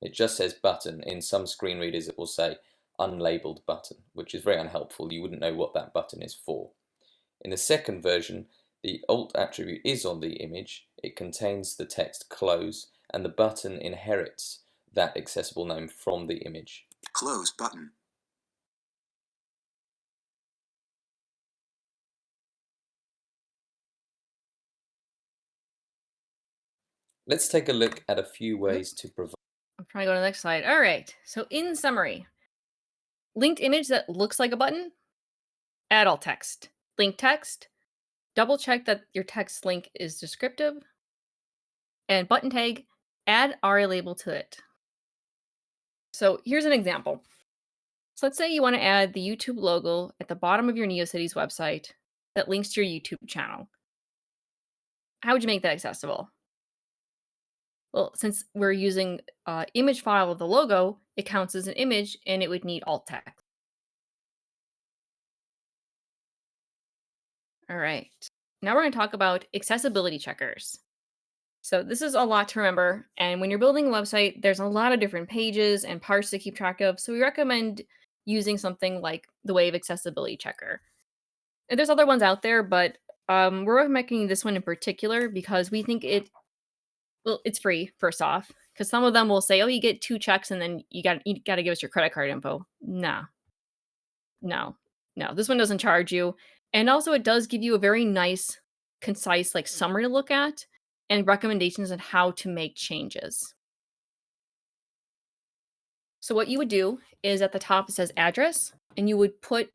It just says button. In some screen readers it will say unlabeled button, which is very unhelpful. You wouldn't know what that button is for. In the second version, the alt attribute is on the image. It contains the text close, and the button inherits that accessible name from the image. Close button. Let's take a look at a few ways to provide. I'm trying to go to the next slide. All right, so in summary, linked image that looks like a button, add alt text. Link text, double check that your text link is descriptive. And button tag, add ARIA label to it. So here's an example. So let's say you want to add the YouTube logo at the bottom of your NeoCities website that links to your YouTube channel. How would you make that accessible? Well, since we're using image file of the logo, it counts as an image and it would need alt text. All right. Now we're going to talk about accessibility checkers. So this is a lot to remember. And when you're building a website, there's a lot of different pages and parts to keep track of. So we recommend using something like the Wave Accessibility Checker. And there's other ones out there, but we're recommending this one in particular because we think it's free, first off, because some of them will say, oh, you get 2 checks and then you got to give us your credit card info. No, this one doesn't charge you. And also it does give you a very nice, concise summary to look at and recommendations on how to make changes. So what you would do is at the top it says address, and you would put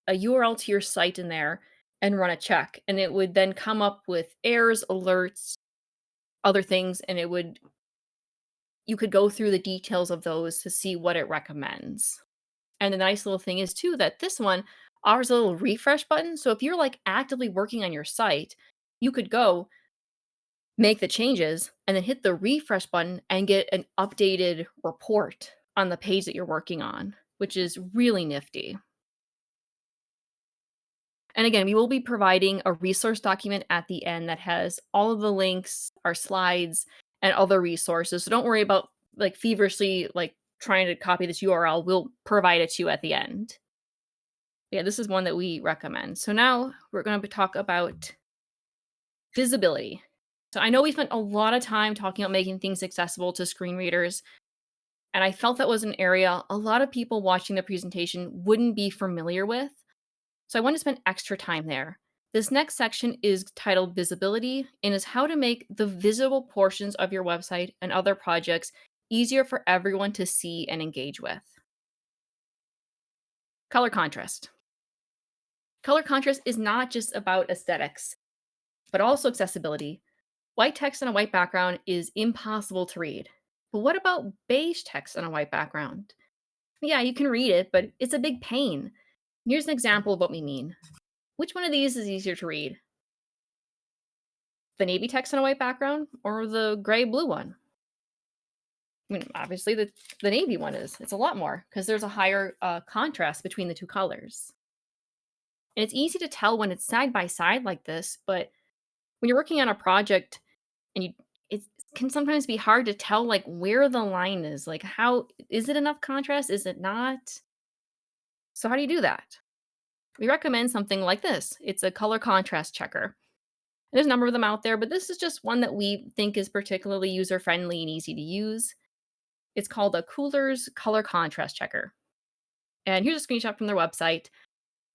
a URL to your site in there and run a check. And it would then come up with errors, alerts, other things, and you could go through the details of those to see what it recommends. And the nice little thing is too that this one offers a little refresh button. So if you're actively working on your site, you could go make the changes and then hit the refresh button and get an updated report on the page that you're working on, which is really nifty. And again, we will be providing a resource document at the end that has all of the links, our slides, and other resources. So don't worry about feverishly trying to copy this URL. We'll provide it to you at the end. Yeah, this is one that we recommend. So now we're going to talk about visibility. So I know we spent a lot of time talking about making things accessible to screen readers, and I felt that was an area a lot of people watching the presentation wouldn't be familiar with. So I want to spend extra time there. This next section is titled Visibility and is how to make the visible portions of your website and other projects easier for everyone to see and engage with. Color contrast. Color contrast is not just about aesthetics, but also accessibility. White text on a white background is impossible to read. But what about beige text on a white background? Yeah, you can read it, but it's a big pain. Here's an example of what we mean. Which one of these is easier to read? the navy text on a white background or the gray-blue one? I mean, obviously the navy one is. It's a lot more because there's a higher contrast between the two colors. And it's easy to tell when it's side by side like this, but when you're working on a project and it can sometimes be hard to tell like where the line is. Like how is it enough contrast? Is it not? So how do you do that? We recommend something like this. It's a color contrast checker. There's a number of them out there, but this is just one that we think is particularly user friendly and easy to use. It's called a Cooler's Color Contrast Checker. And here's a screenshot from their website.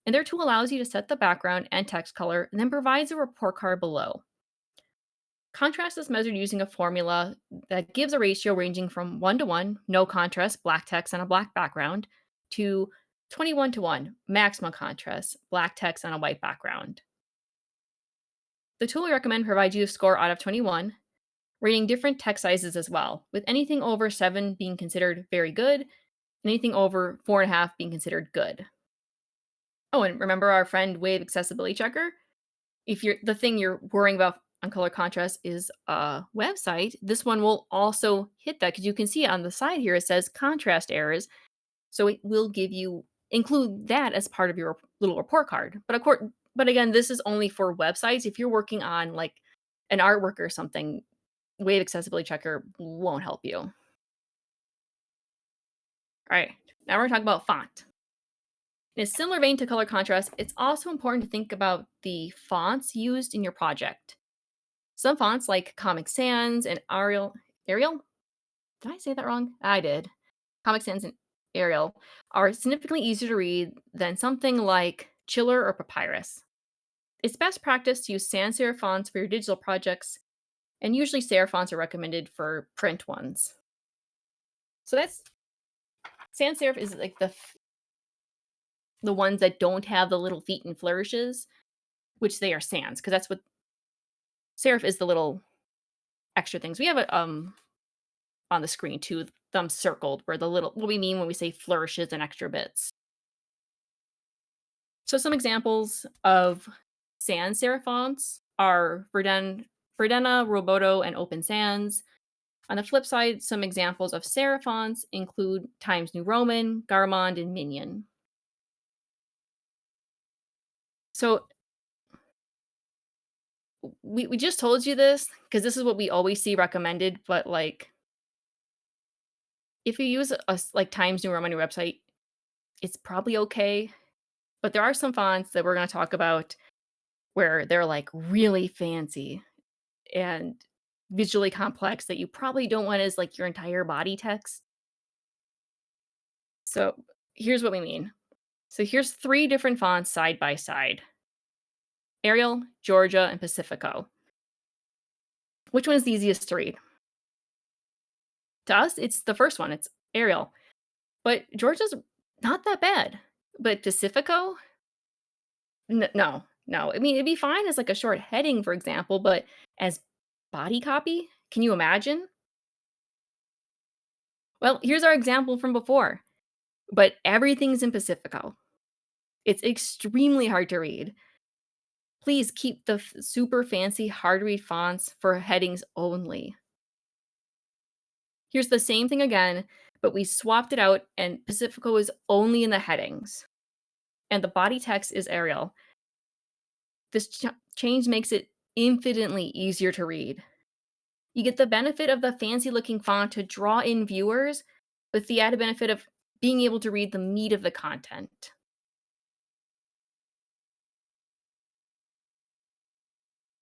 And their tool allows you to set the background and text color and then provides a report card below. Contrast is measured using a formula that gives a ratio ranging from 1 to 1, no contrast, black text on a black background, to 21 to 1, maximum contrast, black text on a white background. The tool we recommend provides you a score out of 21, rating different text sizes as well, with anything over 7 being considered very good, and anything over 4.5 being considered good. Oh, and remember our friend Wave Accessibility Checker? If the thing you're worrying about on color contrast is a website, this one will also hit that because you can see on the side here it says contrast errors. So it will include that as part of your little report card. But of course, but again, this is only for websites. If you're working on like an artwork or something, Wave Accessibility Checker won't help you. All right, now we're gonna talk about font. In a similar vein to color contrast, it's also important to think about the fonts used in your project. Some fonts like Comic Sans and Arial? Did I say that wrong? I did. Comic Sans and Arial are significantly easier to read than something like Chiller or Papyrus. It's best practice to use sans serif fonts for your digital projects, and usually serif fonts are recommended for print ones. So that's sans serif is like the ones that don't have the little feet and flourishes, which they are sans, because that's what serif is, the little extra things. We have it on the screen too, them circled, where the little what we mean when we say flourishes and extra bits. So some examples of sans serif fonts are Verdena, Roboto, and Open Sans. On the flip side, some examples of serif fonts include Times New Roman, Garamond, and Minion. So we just told you this because this is what we always see recommended, but like if you use like Times New Roman on your website, it's probably okay. But there are some fonts that we're going to talk about where they're like really fancy and visually complex that you probably don't want as like your entire body text. So here's what we mean. So here's 3 different fonts side by side: Arial, Georgia, and Pacifico. Which one is the easiest to read? To us, it's the first one. It's Arial. But Georgia's not that bad. But Pacifico? No, no. I mean, it'd be fine as like a short heading, for example, but as body copy, can you imagine? Well, here's our example from before, but everything's in Pacifico. It's extremely hard to read. Please keep the super fancy, hard to read fonts for headings only. Here's the same thing again, but we swapped it out, and Pacifico is only in the headings, and the body text is Arial. This change makes it infinitely easier to read. You get the benefit of the fancy looking font to draw in viewers, with the added benefit of being able to read the meat of the content.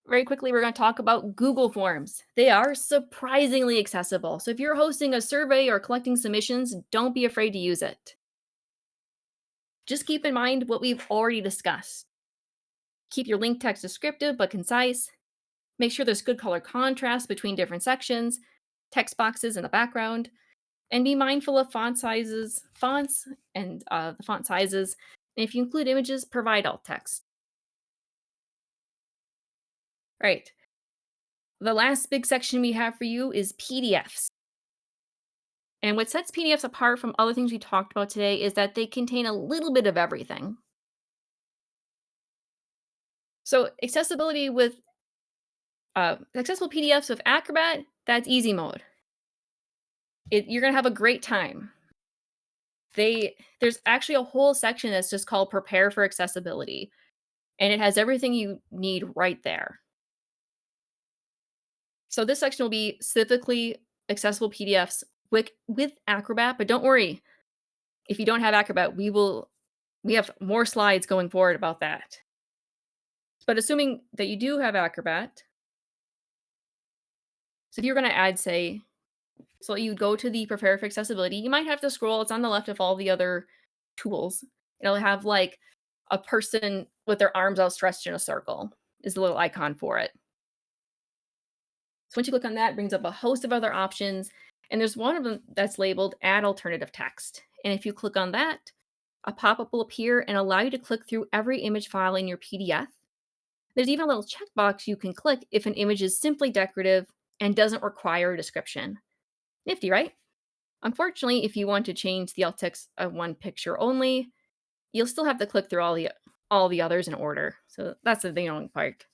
Very quickly, we're going to talk about Google Forms. They are surprisingly accessible. So if you're hosting a survey or collecting submissions, don't be afraid to use it. Just keep in mind what we've already discussed. Keep your link text descriptive but concise. Make sure there's good color contrast between different sections, text boxes in the background, and be mindful of fonts, and the font sizes. And if you include images, provide alt text. All right. The last big section we have for you is PDFs. And what sets PDFs apart from other things we talked about today is that they contain a little bit of everything. So accessibility with Accessible PDFs with Acrobat, that's easy mode. You're gonna have a great time. There's actually a whole section that's just called Prepare for Accessibility, and it has everything you need right there. So this section will be specifically accessible PDFs with Acrobat, but don't worry. If you don't have Acrobat, we have more slides going forward about that. But assuming that you do have Acrobat, so if you're going to add, say, so you go to the Prepare for Accessibility, you might have to scroll. It's on the left of all the other tools. It'll have like a person with their arms outstretched in a circle is the little icon for it. So once you click on that, it brings up a host of other options, and there's one of them that's labeled Add Alternative Text. And if you click on that, a pop-up will appear and allow you to click through every image file in your PDF. There's even a little checkbox you can click if an image is simply decorative and doesn't require a description. Nifty, right? Unfortunately, if you want to change the alt text of one picture only, you'll still have to click through all the others in order. So that's the annoying part.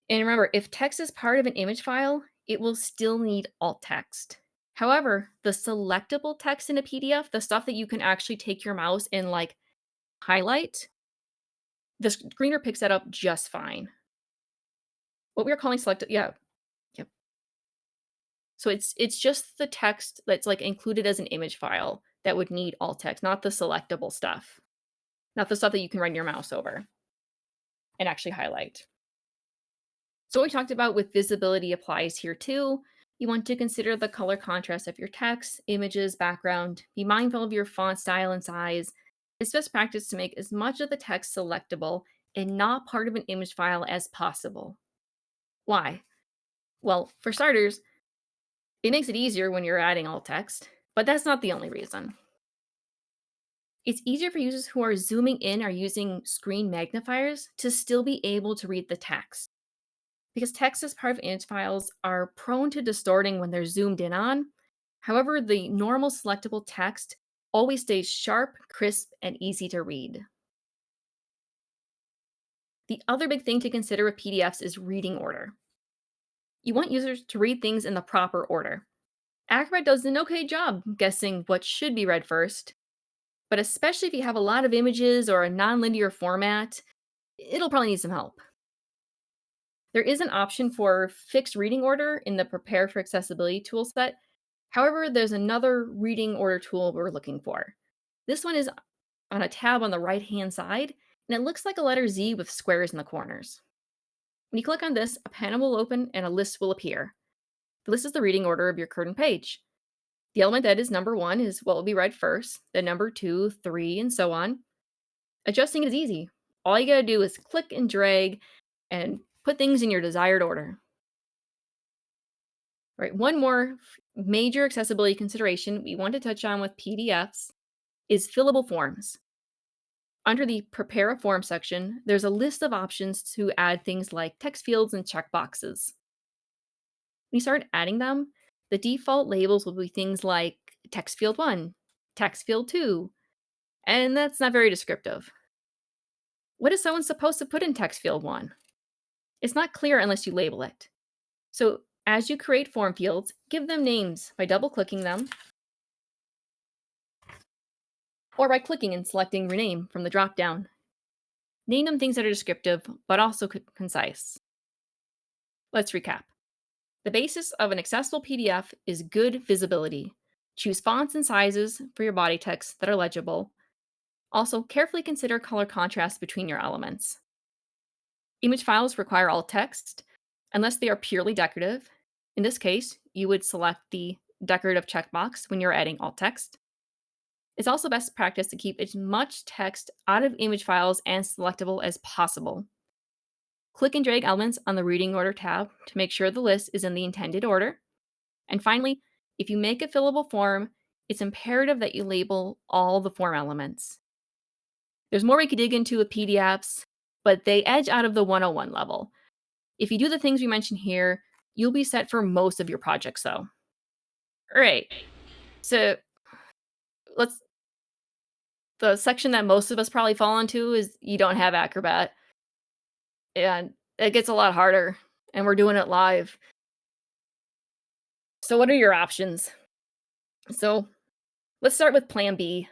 And remember, if text is part of an image file, it will still need alt text. However, the selectable text in a PDF, the stuff that you can actually take your mouse and like highlight, the screener picks that up just fine. What we are calling selected, yeah, yep. So it's just the text that's like included as an image file that would need alt text, not the selectable stuff, not the stuff that you can run your mouse over and actually highlight. So what we talked about with visibility applies here too. You want to consider the color contrast of your text, images, background. Be mindful of your font style and size. It's best practice to make as much of the text selectable and not part of an image file as possible. Why? Well, for starters, it makes it easier when you're adding alt text, but that's not the only reason. It's easier for users who are zooming in or using screen magnifiers to still be able to read the text. Because text as part of image files are prone to distorting when they're zoomed in on. However, the normal selectable text always stays sharp, crisp, and easy to read. The other big thing to consider with PDFs is reading order. You want users to read things in the proper order. Acrobat does an okay job guessing what should be read first, but especially if you have a lot of images or a nonlinear format, it'll probably need some help. There is an option for fixed reading order in the Prepare for Accessibility toolset. However, there's another reading order tool we're looking for. This one is on a tab on the right-hand side, and it looks like a letter Z with squares in the corners. When you click on this, a panel will open and a list will appear. The list is the reading order of your current page. The element that is number 1 is what will be read first, then number 2, 3, and so on. Adjusting is easy. All you gotta do is click and drag and put things in your desired order. All right, one more major accessibility consideration we want to touch on with PDFs is fillable forms. Under the Prepare a Form section, there's a list of options to add things like text fields and checkboxes. When you start adding them, the default labels will be things like text field 1, text field 2, and that's not very descriptive. What is someone supposed to put in text field 1? It's not clear unless you label it. So as you create form fields, give them names by double-clicking them or by clicking and selecting Rename from the drop-down. Name them things that are descriptive, but also concise. Let's recap. The basis of an accessible PDF is good visibility. Choose fonts and sizes for your body text that are legible. Also, carefully consider color contrast between your elements. Image files require alt text, unless they are purely decorative. In this case, you would select the decorative checkbox when you're adding alt text. It's also best practice to keep as much text out of image files and selectable as possible. Click and drag elements on the Reading Order tab to make sure the list is in the intended order. And finally, if you make a fillable form, it's imperative that you label all the form elements. There's more we could dig into with PDFs, but they edge out of the 101 level. If you do the things we mentioned here, you'll be set for most of your projects though. All right, so the section that most of us probably fall into is you don't have Acrobat. And it gets a lot harder, and we're doing it live. So what are your options? So let's start with plan B.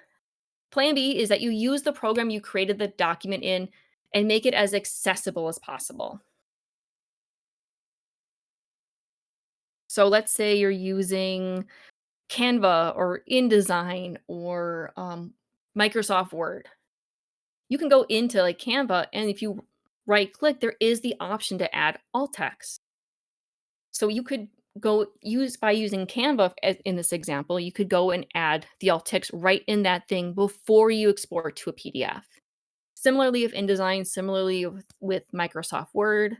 Plan B is that you use the program you created the document in and make it as accessible as possible. So let's say you're using Canva or InDesign or Microsoft Word. You can go into like Canva, and if you right click, there is the option to add alt text. So you could go use by using Canva in this example, you could go and add the alt text right in that thing before you export to a PDF. Similarly, with InDesign, similarly with Microsoft Word,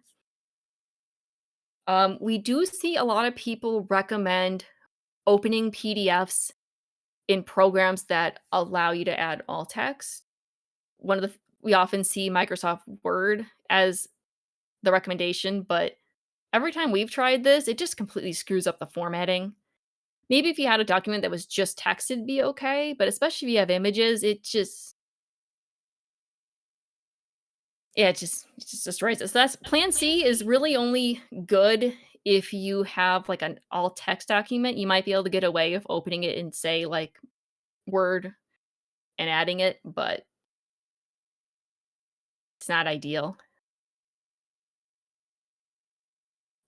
we do see a lot of people recommend opening PDFs in programs that allow you to add alt text. We often see Microsoft Word as the recommendation, but every time we've tried this, it just completely screws up the formatting. Maybe if you had a document that was just text, it'd be okay, but especially if you have images, it just destroys it. So that's plan C is really only good if you have like an all text document. You might be able to get away with opening it in say like Word and adding it, but it's not ideal.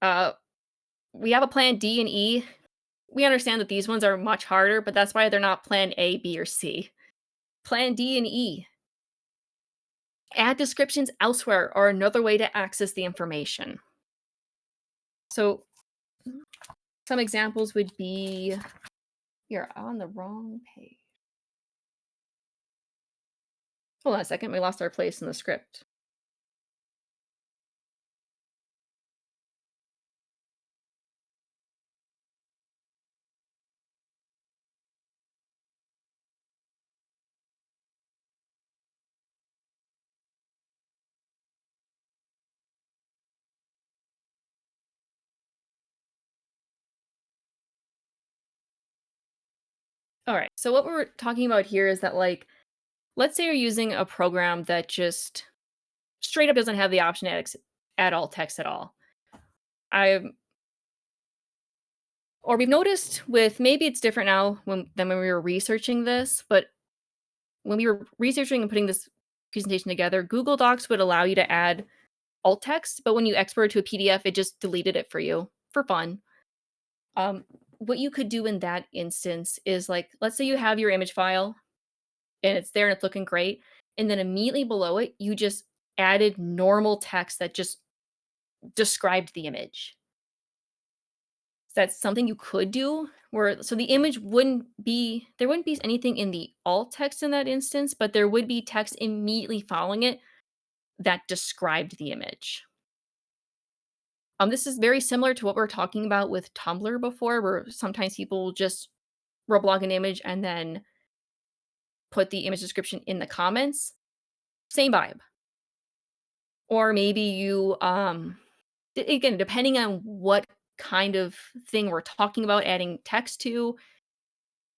Uh we have a plan D and E. We understand that these ones are much harder, but that's why they're not plan A, B, or C. Plan D and E. Add descriptions elsewhere or another way to access the information. So some examples would be you're on the wrong page. Hold on a second, we lost our place in the script. All right. So what we're talking about here is that like let's say you're using a program that just straight up doesn't have the option to add alt text at all. I or we've noticed with maybe it's different now than when we were researching this, but when we were researching and putting this presentation together, Google Docs would allow you to add alt text, but when you export it to a PDF, it just deleted it for you for fun. What you could do in that instance is like, let's say you have your image file and it's there and it's looking great, and then immediately below it, you just added normal text that just described the image. So that's something you could do where so the image wouldn't be anything in the alt text in that instance, but there would be text immediately following it that described the image. This is very similar to what we are talking about with Tumblr before, where sometimes people will just reblog an image and then put the image description in the comments. Same vibe. Or maybe you, again, depending on what kind of thing we're talking about adding text to,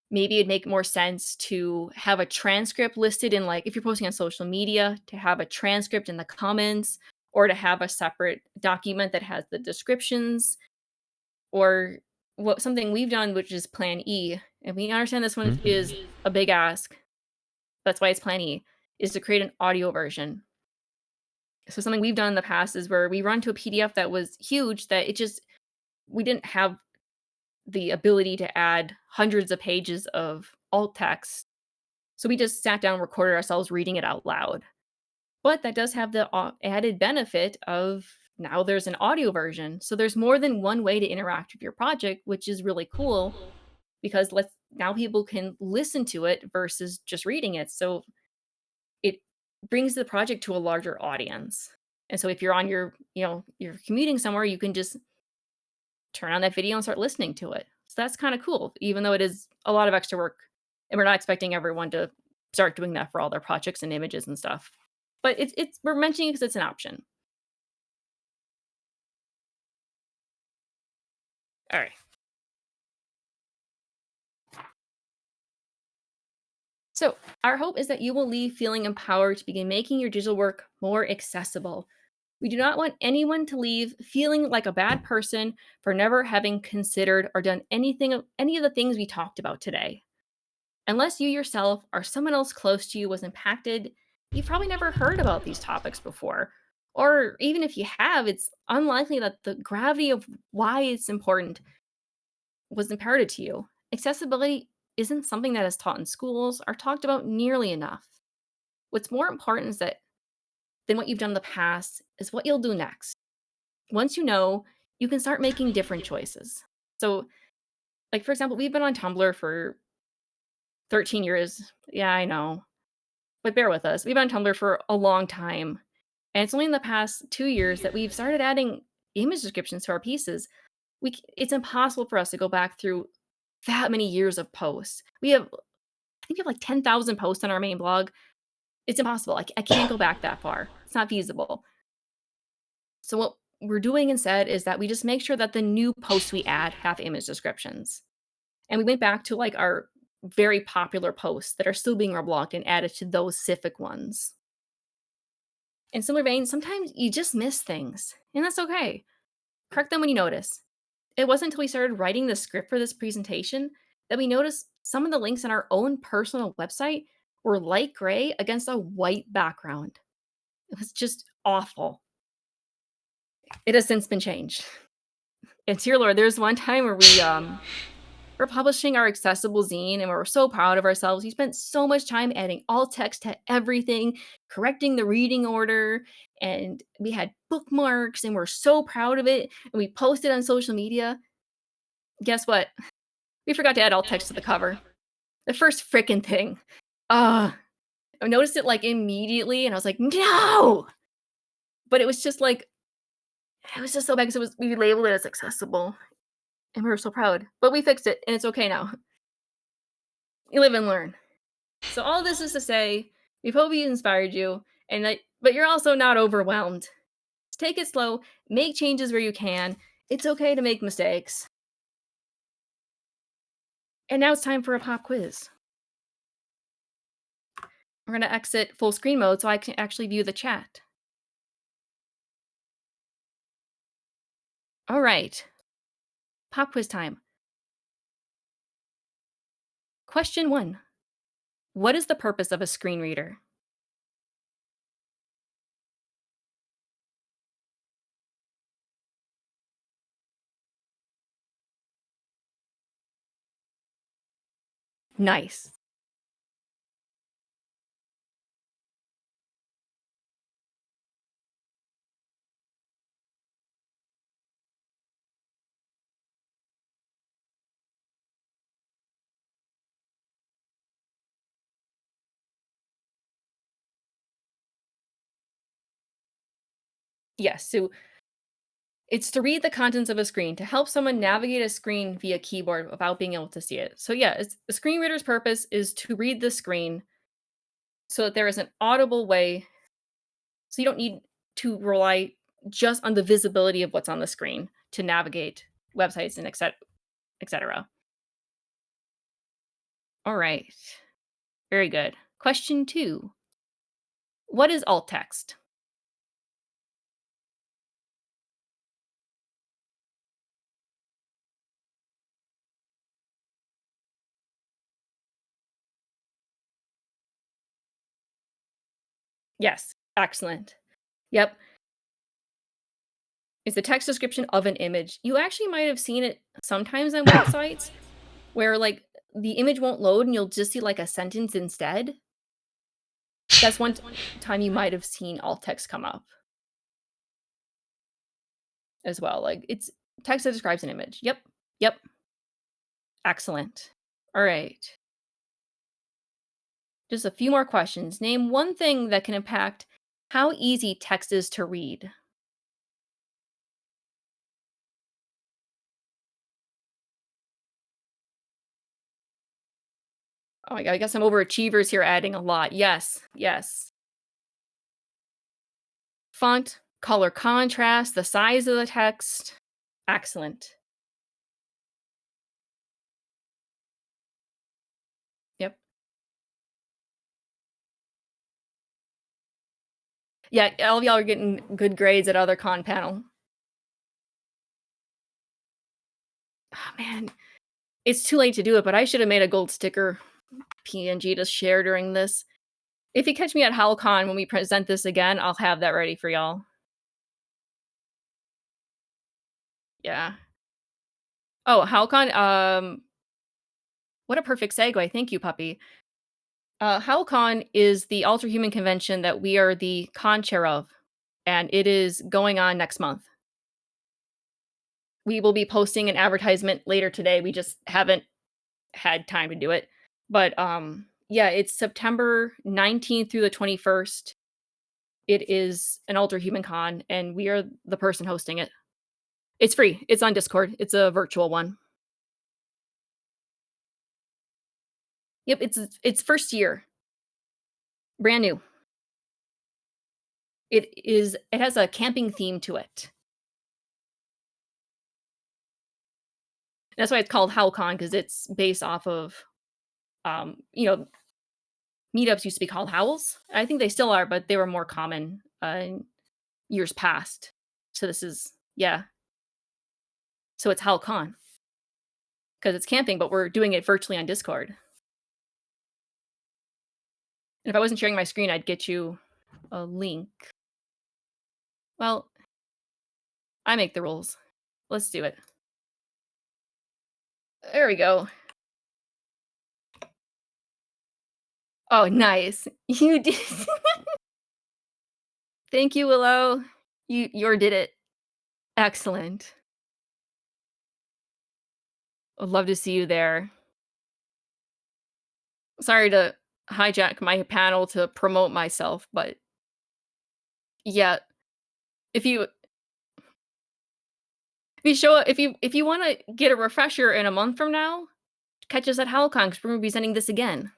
maybe it'd make more sense to have a transcript listed in like if you're posting on social media, to have a transcript in the comments, or to have a separate document that has the descriptions, or what something we've done, which is plan E. And we understand this one is a big ask. That's why it's plan E, is to create an audio version. So something we've done in the past is where we run to a PDF that was huge that we didn't have the ability to add hundreds of pages of alt text. So we just sat down and recorded ourselves reading it out loud. But that does have the added benefit of now there's an audio version. So there's more than one way to interact with your project, which is really cool because now people can listen to it versus just reading it. So it brings the project to a larger audience. And so if you're on you're commuting somewhere, you can just turn on that video and start listening to it. So that's kind of cool, even though it is a lot of extra work. And we're not expecting everyone to start doing that for all their projects and images and stuff. But it's we're mentioning it because it's an option. All right. So our hope is that you will leave feeling empowered to begin making your digital work more accessible. We do not want anyone to leave feeling like a bad person for never having considered or done any of the things we talked about today. Unless you yourself or someone else close to you was impacted, you've probably never heard about these topics before. Or even if you have, it's unlikely that the gravity of why it's important was imparted to you. Accessibility isn't something that is taught in schools or talked about nearly enough. What's more important is that than what you've done in the past is what you'll do next. Once you know, you can start making different choices. So, like for example, we've been on Tumblr for 13 years. Yeah, I know. But bear with us. We've been on Tumblr for a long time. And it's only in the past 2 years that we've started adding image descriptions to our pieces. It's impossible for us to go back through that many years of posts. I think we have like 10,000 posts on our main blog. It's impossible. I can't go back that far. It's not feasible. So what we're doing instead is that we just make sure that the new posts we add have image descriptions. And we went back to like our very popular posts that are still being reblogged and added to those specific ones. In similar vein, sometimes you just miss things, and that's okay. Correct them when you notice. It wasn't until we started writing the script for this presentation that we noticed some of the links on our own personal website were light gray against a white background. It was just awful. It has since been changed. And dear Lord, there's one time where we're publishing our accessible zine and we're so proud of ourselves. We spent so much time adding alt text to everything, correcting the reading order, and we had bookmarks and we're so proud of it. And we posted on social media. Guess what? We forgot to add alt text to the cover. The first frickin' thing. Ah, I noticed it like immediately and I was like, no! But it was just like, it was just so bad because we labeled it as accessible and we were so proud. But we fixed it and it's okay now. You live and learn. So all this is to say, we hope we inspired you, but you're also not overwhelmed. Just take it slow, make changes where you can. It's okay to make mistakes. And now it's time for a pop quiz. We're going to exit full screen mode so I can actually view the chat. All right. Pop quiz time. Question 1. What is the purpose of a screen reader? Nice. Yes, so it's to read the contents of a screen to help someone navigate a screen via keyboard without being able to see it. So yeah, the screen reader's purpose is to read the screen so that there is an audible way. So you don't need to rely just on the visibility of what's on the screen to navigate websites and etc. All right. Very good. Question 2. What is alt text? Yes. Excellent. Yep. It's the text description of an image. You actually might have seen it sometimes on websites where like the image won't load and you'll just see like a sentence instead. That's one time you might have seen alt text come up as well. Like it's text that describes an image. Yep. Yep. Excellent. All right. Just a few more questions. Name one thing that can impact how easy text is to read. Oh my god, I got some overachievers here adding a lot. Yes, yes. Font, color contrast, the size of the text. Excellent. Yep. Yeah, all of y'all are getting good grades at Othercon panel. Oh, man, it's too late to do it, but I should have made a gold sticker PNG to share during this. If you catch me at HowlCon when we present this again, I'll have that ready for y'all. Yeah. Oh, HowlCon, what a perfect segue. Thank you, puppy. HowlCon is the Ultra Human convention that we are the con chair of, and it is going on next month. We will be posting an advertisement later today. We just haven't had time to do it. But yeah, it's September 19th through the 21st. It is an Ultra Human Con, and we are the person hosting it. It's free. It's on Discord. It's a virtual one. Yep, it's first year. Brand new. It has a camping theme to it. That's why it's called HowlCon, because it's based off of you know, meetups used to be called Howls. I think they still are, but they were more common in years past. So this is, yeah. So it's HowlCon because it's camping, but we're doing it virtually on Discord. And if I wasn't sharing my screen, I'd get you a link. Well, I make the rules. Let's do it. There we go. Oh, nice. You did. Thank you, Willow. You did it. Excellent. I'd love to see you there. Sorry to hijack my panel to promote myself, but yeah, if you if you want to get a refresher in a month from now, catch us at HowlCon because we're going to be sending this again.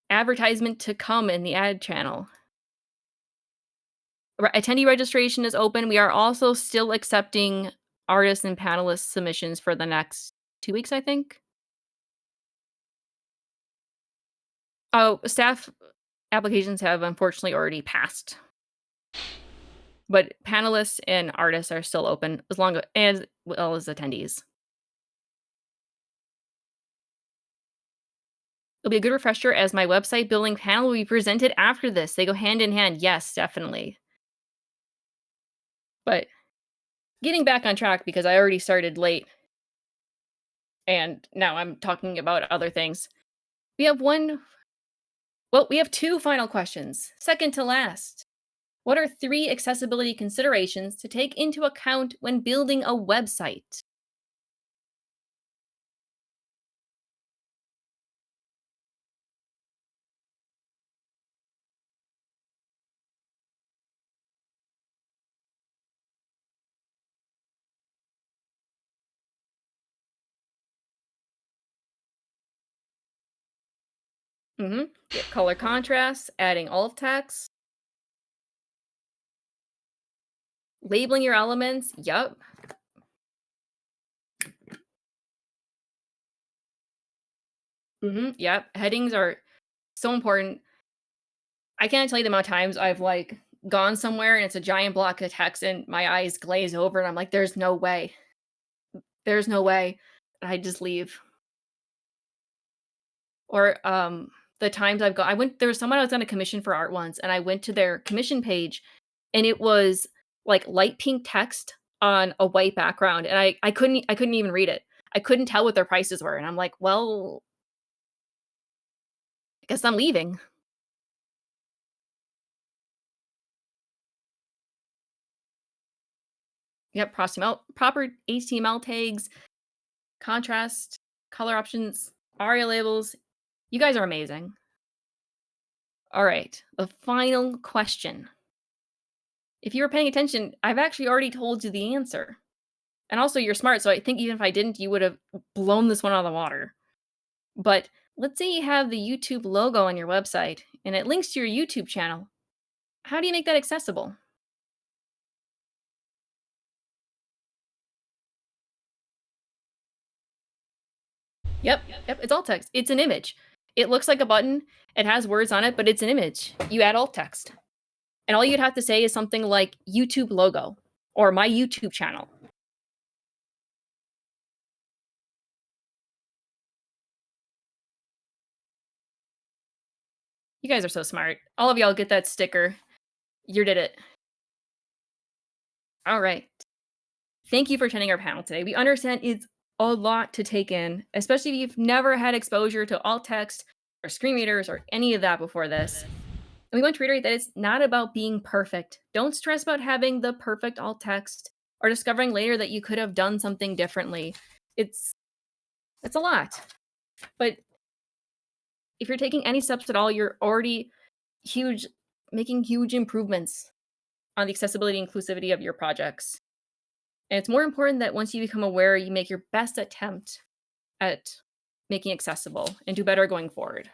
Advertisement to come in the ad channel. Attendee registration is open. We are also still accepting artists and panelists submissions for the next 2 weeks, I think. Oh, staff applications have unfortunately already passed. But panelists and artists are still open as well as attendees. It'll be a good refresher as my website building panel will be presented after this. They go hand in hand. Yes, definitely. But getting back on track because I already started late and now I'm talking about other things. We have two final questions. Second to last. What are 3 accessibility considerations to take into account when building a website? Get color contrast, adding alt text, labeling your elements. Yup. Yep. Headings are so important. I can't tell you the amount of times I've like gone somewhere and it's a giant block of text and my eyes glaze over and I'm like, there's no way. There's no way. And I just leave. Or the times there was someone I was on a commission for art once and I went to their commission page and it was like light pink text on a white background and I couldn't even read it. I couldn't tell what their prices were and I'm like, well, I guess I'm leaving. Yep, proper HTML tags, contrast, color options, ARIA labels. You guys are amazing. All right, the final question. If you were paying attention, I've actually already told you the answer. And also, you're smart, so I think even if I didn't, you would have blown this one out of the water. But let's say you have the YouTube logo on your website and it links to your YouTube channel. How do you make that accessible? Yep, it's alt text. It's an image. It looks like a button, it has words on it, but it's an image. You add alt text. And all you'd have to say is something like YouTube logo or my YouTube channel. You guys are so smart. All of y'all get that sticker. You did it. All right. Thank you for attending our panel today. We understand it's a lot to take in, especially if you've never had exposure to alt text or screen readers or any of that before this. And we want to reiterate that it's not about being perfect. Don't stress about having the perfect alt text or discovering later that you could have done something differently. It's a lot. But if you're taking any steps at all, you're already making huge improvements on the accessibility and inclusivity of your projects. And it's more important that once you become aware, you make your best attempt at making accessible and do better going forward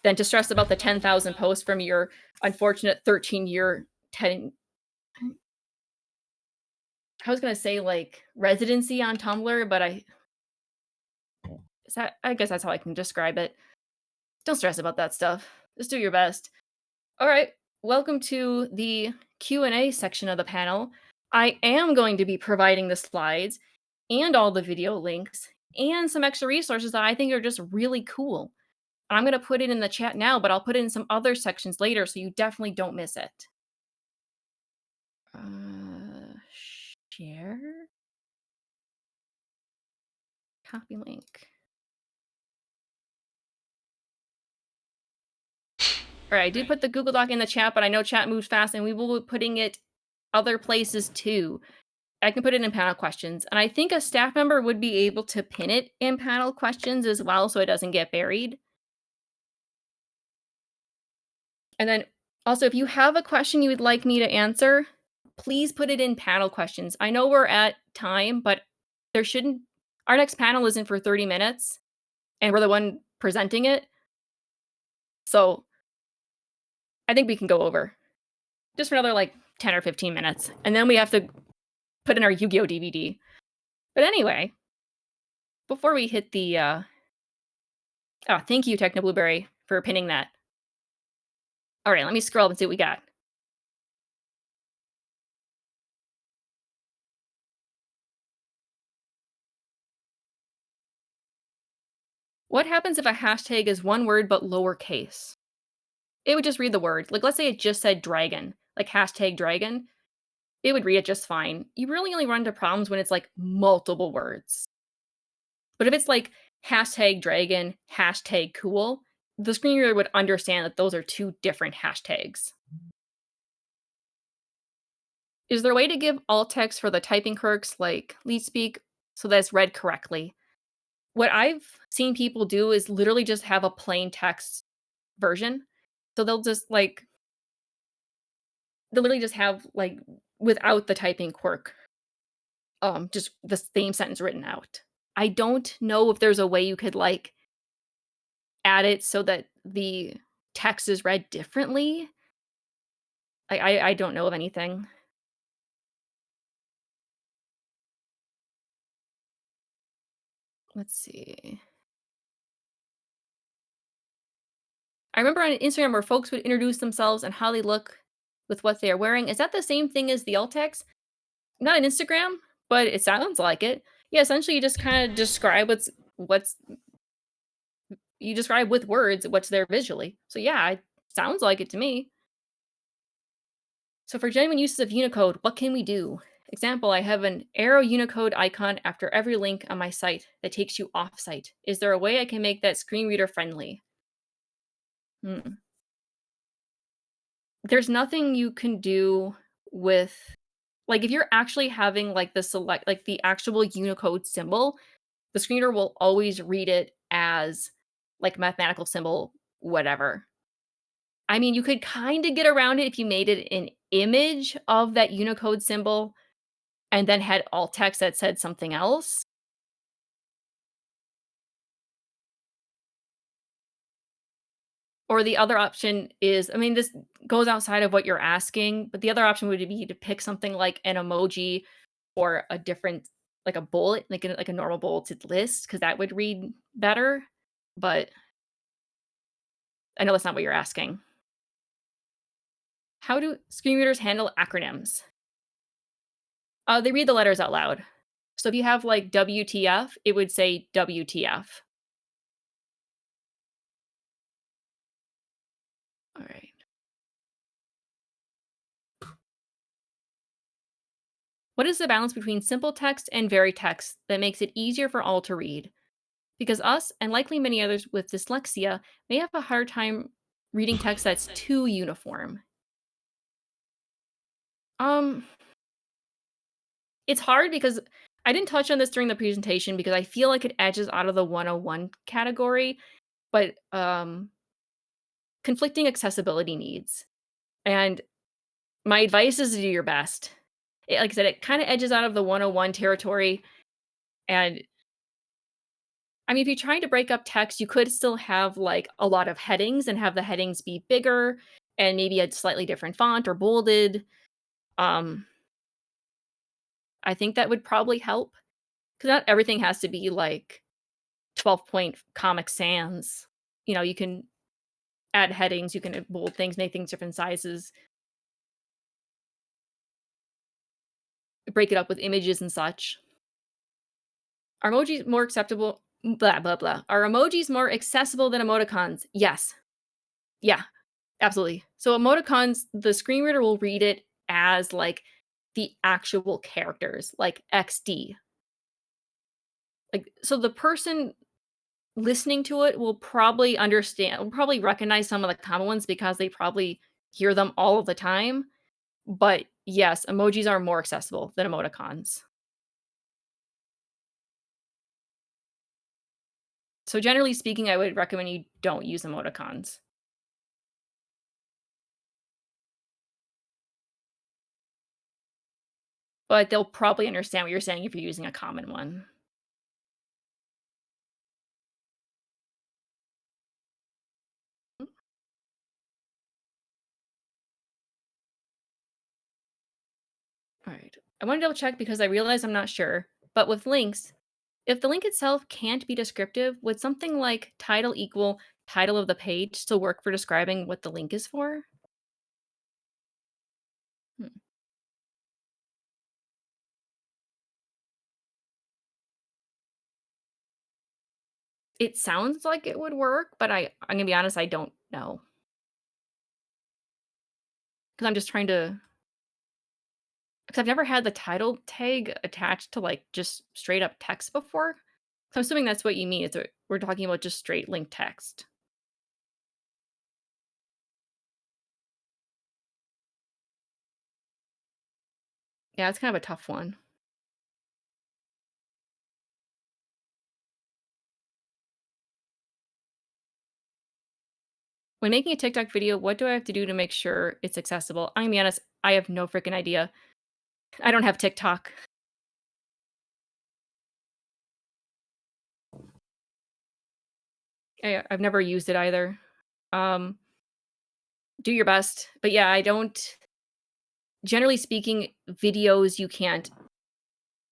than to stress about the 10,000 posts from your unfortunate 13-year 10 I was going to say like residency on Tumblr, but I guess that's how I can describe it. Don't stress about that stuff. Just do your best. All right, welcome to the Q&A section of the panel. I am going to be providing the slides and all the video links and some extra resources that I think are just really cool. I'm going to put it in the chat now, but I'll put it in some other sections later so you definitely don't miss it. Share? Copy link. All right, I did put the Google Doc in the chat, but I know chat moves fast and we will be putting it other places too. I can put it in panel questions. And I think a staff member would be able to pin it in panel questions as well so it doesn't get buried. And then also, if you have a question you would like me to answer, please put it in panel questions. I know we're at time, but our next panel isn't for 30 minutes and we're the one presenting it. So I think we can go over just for another like 10 or 15 minutes. And then we have to put in our Yu-Gi-Oh DVD. But anyway, before we hit the thank you, Techno Blueberry, for pinning that. All right, let me scroll and see what we got. What happens if a hashtag is one word but lowercase? It would just read the word. Like, let's say it just said dragon, like hashtag dragon. It would read it just fine. You really only run into problems when it's like multiple words. But if it's like hashtag dragon, hashtag cool, the screen reader would understand that those are two different hashtags. Is there a way to give alt text for the typing quirks like lead speak so that it's read correctly? What I've seen people do is literally just have a plain text version. So they'll literally just have like without the typing quirk, just the same sentence written out. I don't know if there's a way you could like add it so that the text is read differently. I don't know of anything. Let's see. I remember on Instagram where folks would introduce themselves and how they look with what they are wearing. Is that the same thing as the alt text? Not on Instagram, but it sounds like it. Yeah, essentially you just kind of describe what's you describe with words what's there visually. So yeah, it sounds like it to me. So for genuine uses of Unicode, what can we do? Example, I have an arrow Unicode icon after every link on my site that takes you off-site. Is there a way I can make that screen reader friendly? There's nothing you can do with like if you're actually having like the actual Unicode symbol, the screen reader will always read it as like mathematical symbol, whatever. I mean, you could kind of get around it if you made it an image of that Unicode symbol and then had alt text that said something else. Or the other option is, I mean, this goes outside of what you're asking, but the other option would be to pick something like an emoji or a different, like a bullet, like a normal bulleted list, because that would read better. But I know that's not what you're asking. How do screen readers handle acronyms? They read the letters out loud. So if you have like WTF, it would say WTF. All right. What is the balance between simple text and very text that makes it easier for all to read? Because us, and likely many others with dyslexia, may have a hard time reading text that's too uniform. Um, it's hard because I didn't touch on this during the presentation because I feel like it edges out of the 101 category, but conflicting accessibility needs. And my advice is to do your best. Like I said, it kind of edges out of the 101 territory. And I mean, if you're trying to break up text, you could still have like a lot of headings and have the headings be bigger and maybe a slightly different font or bolded. Um, I think that would probably help because not everything has to be like 12-point Comic Sans. You can add headings, you can bold things, make things different sizes, break it up with images and such. Are emojis more acceptable? Blah, blah, blah. Are emojis more accessible than emoticons? Yes. Yeah, absolutely. So emoticons, the screen reader will read it as like the actual characters, like XD. Like, so the person listening to it will probably recognize some of the common ones because they probably hear them all of the time. But yes, emojis are more accessible than emoticons. So generally speaking, I would recommend you don't use emoticons. But they'll probably understand what you're saying if you're using a common one. Alright. I wanna double check because I realize I'm not sure, but with links, if the link itself can't be descriptive, would something like title equal title of the page still work for describing what the link is for? Hmm. It sounds like it would work, but I'm gonna be honest, I don't know. 'Cause I'm just trying to 'cause I've never had the title tag attached to, like, just straight up text before. So I'm assuming that's what you mean, is that we're talking about just straight link text. Yeah, it's kind of a tough one. When making a TikTok video, what do I have to do to make sure it's accessible? I'm gonna be honest, I have no freaking idea. I don't have TikTok. I've never used it either. Um, do your best. But yeah, I don't generally speaking, videos you can't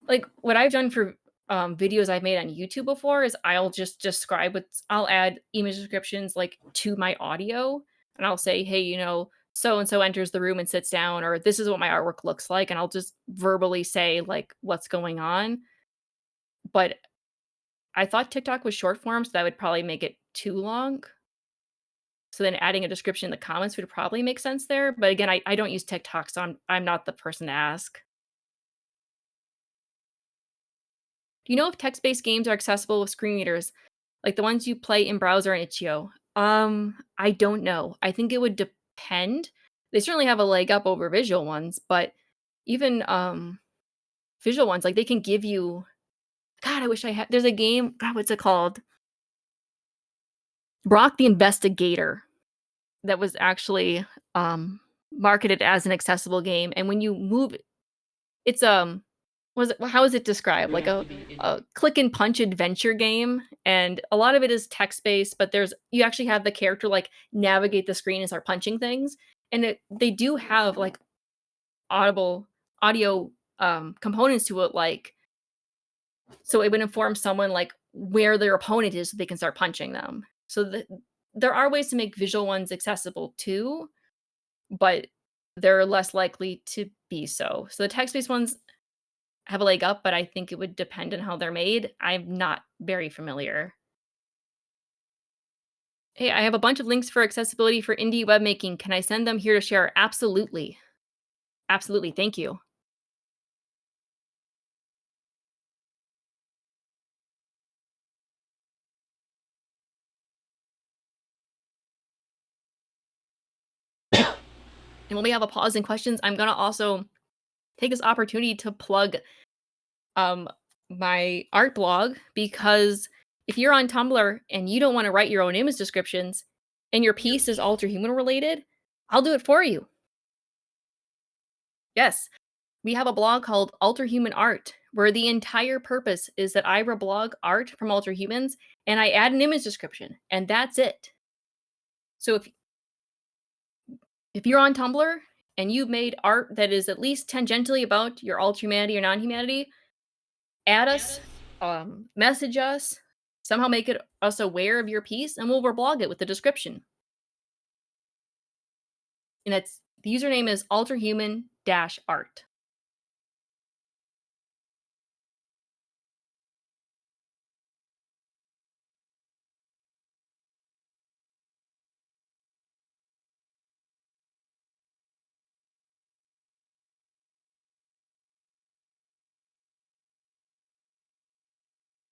like, what I've done for, videos I've made on YouTube before is I'll just describe I'll add image descriptions, like, to my audio, and I'll say, "Hey, so and so enters the room and sits down," or, "This is what my artwork looks like," and I'll just verbally say, like, what's going on. But I thought TikTok was short form, so that would probably make it too long. So then adding a description in the comments would probably make sense there, but again, I don't use TikTok, so I'm not the person to ask. Do you know if text-based games are accessible with screen readers, like the ones you play in browser and itch.io? I don't know. I think it would depend. They certainly have a leg up over visual ones, but even visual ones, like they can give you. God, I wish I had. There's a game. God, what's it called? Brock the Investigator that was actually marketed as an accessible game, and when you move it's, was it how is it described? Like a click and punch adventure game, and a lot of it is text-based, but you actually have the character, like, navigate the screen and start punching things, and they do have, like, audible audio, components to it, like so it would inform someone, like, where their opponent is so they can start punching them. So there are ways to make visual ones accessible too, but they're less likely to be so. So the text-based ones have a leg up, but I think it would depend on how they're made. I'm not very familiar. Hey, I have a bunch of links for accessibility for indie web making. Can I send them here to share? Absolutely. Absolutely. Thank you. And when we have a pause and questions, I'm gonna also take this opportunity to plug um my art blog, because if you're on Tumblr and you don't want to write your own image descriptions and your piece is Alter Human related, I'll do it for you. Yes, we have a blog called Alter Human Art, where the entire purpose is that I reblog art from Alter Humans and I add an image description, and that's it. So if you're on Tumblr and you've made art that is at least tangentially about your alt humanity or non-humanity, add us, message us, somehow make it us aware of your piece, and we'll reblog it with the description. And it's the username is alterhuman-art.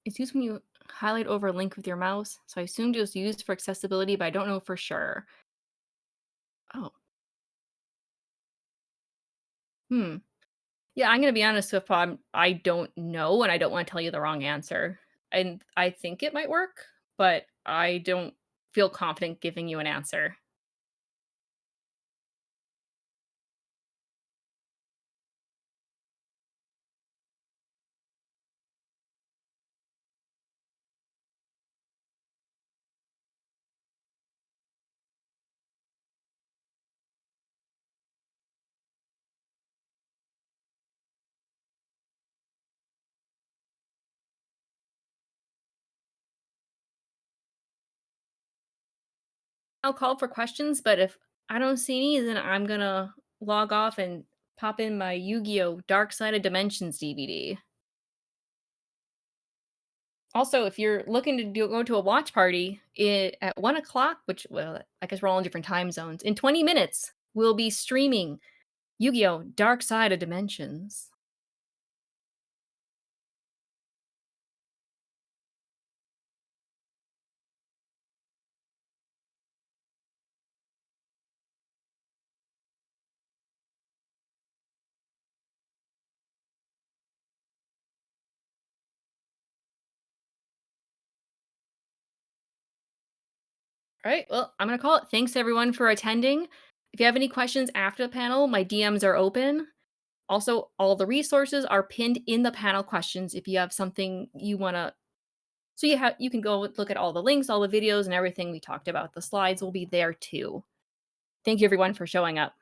It's used when you highlight over a link with your mouse, so I assumed it was used for accessibility, but I don't know for sure. Oh, hmm. Yeah, I'm gonna be honest, if I don't know and I don't want to tell you the wrong answer. And I think it might work, but I don't feel confident giving you an answer. I'll call for questions, but if I don't see any, then I'm gonna log off and pop in my Yu-Gi-Oh! Dark Side of Dimensions DVD. Also, if you're looking to go to a watch party at 1 o'clock, which, well, I guess we're all in different time zones, in 20 minutes, we'll be streaming Yu-Gi-Oh! Dark Side of Dimensions. All right, well, I'm gonna call it. Thanks everyone for attending. If you have any questions after the panel, my DMs are open. Also, all the resources are pinned in the panel questions if you have something you wanna. So you can go look at all the links, all the videos, and everything we talked about. The slides will be there too. Thank you everyone for showing up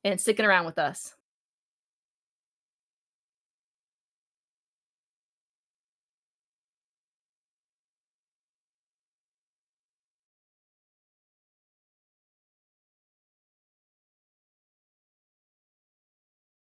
and sticking around with us.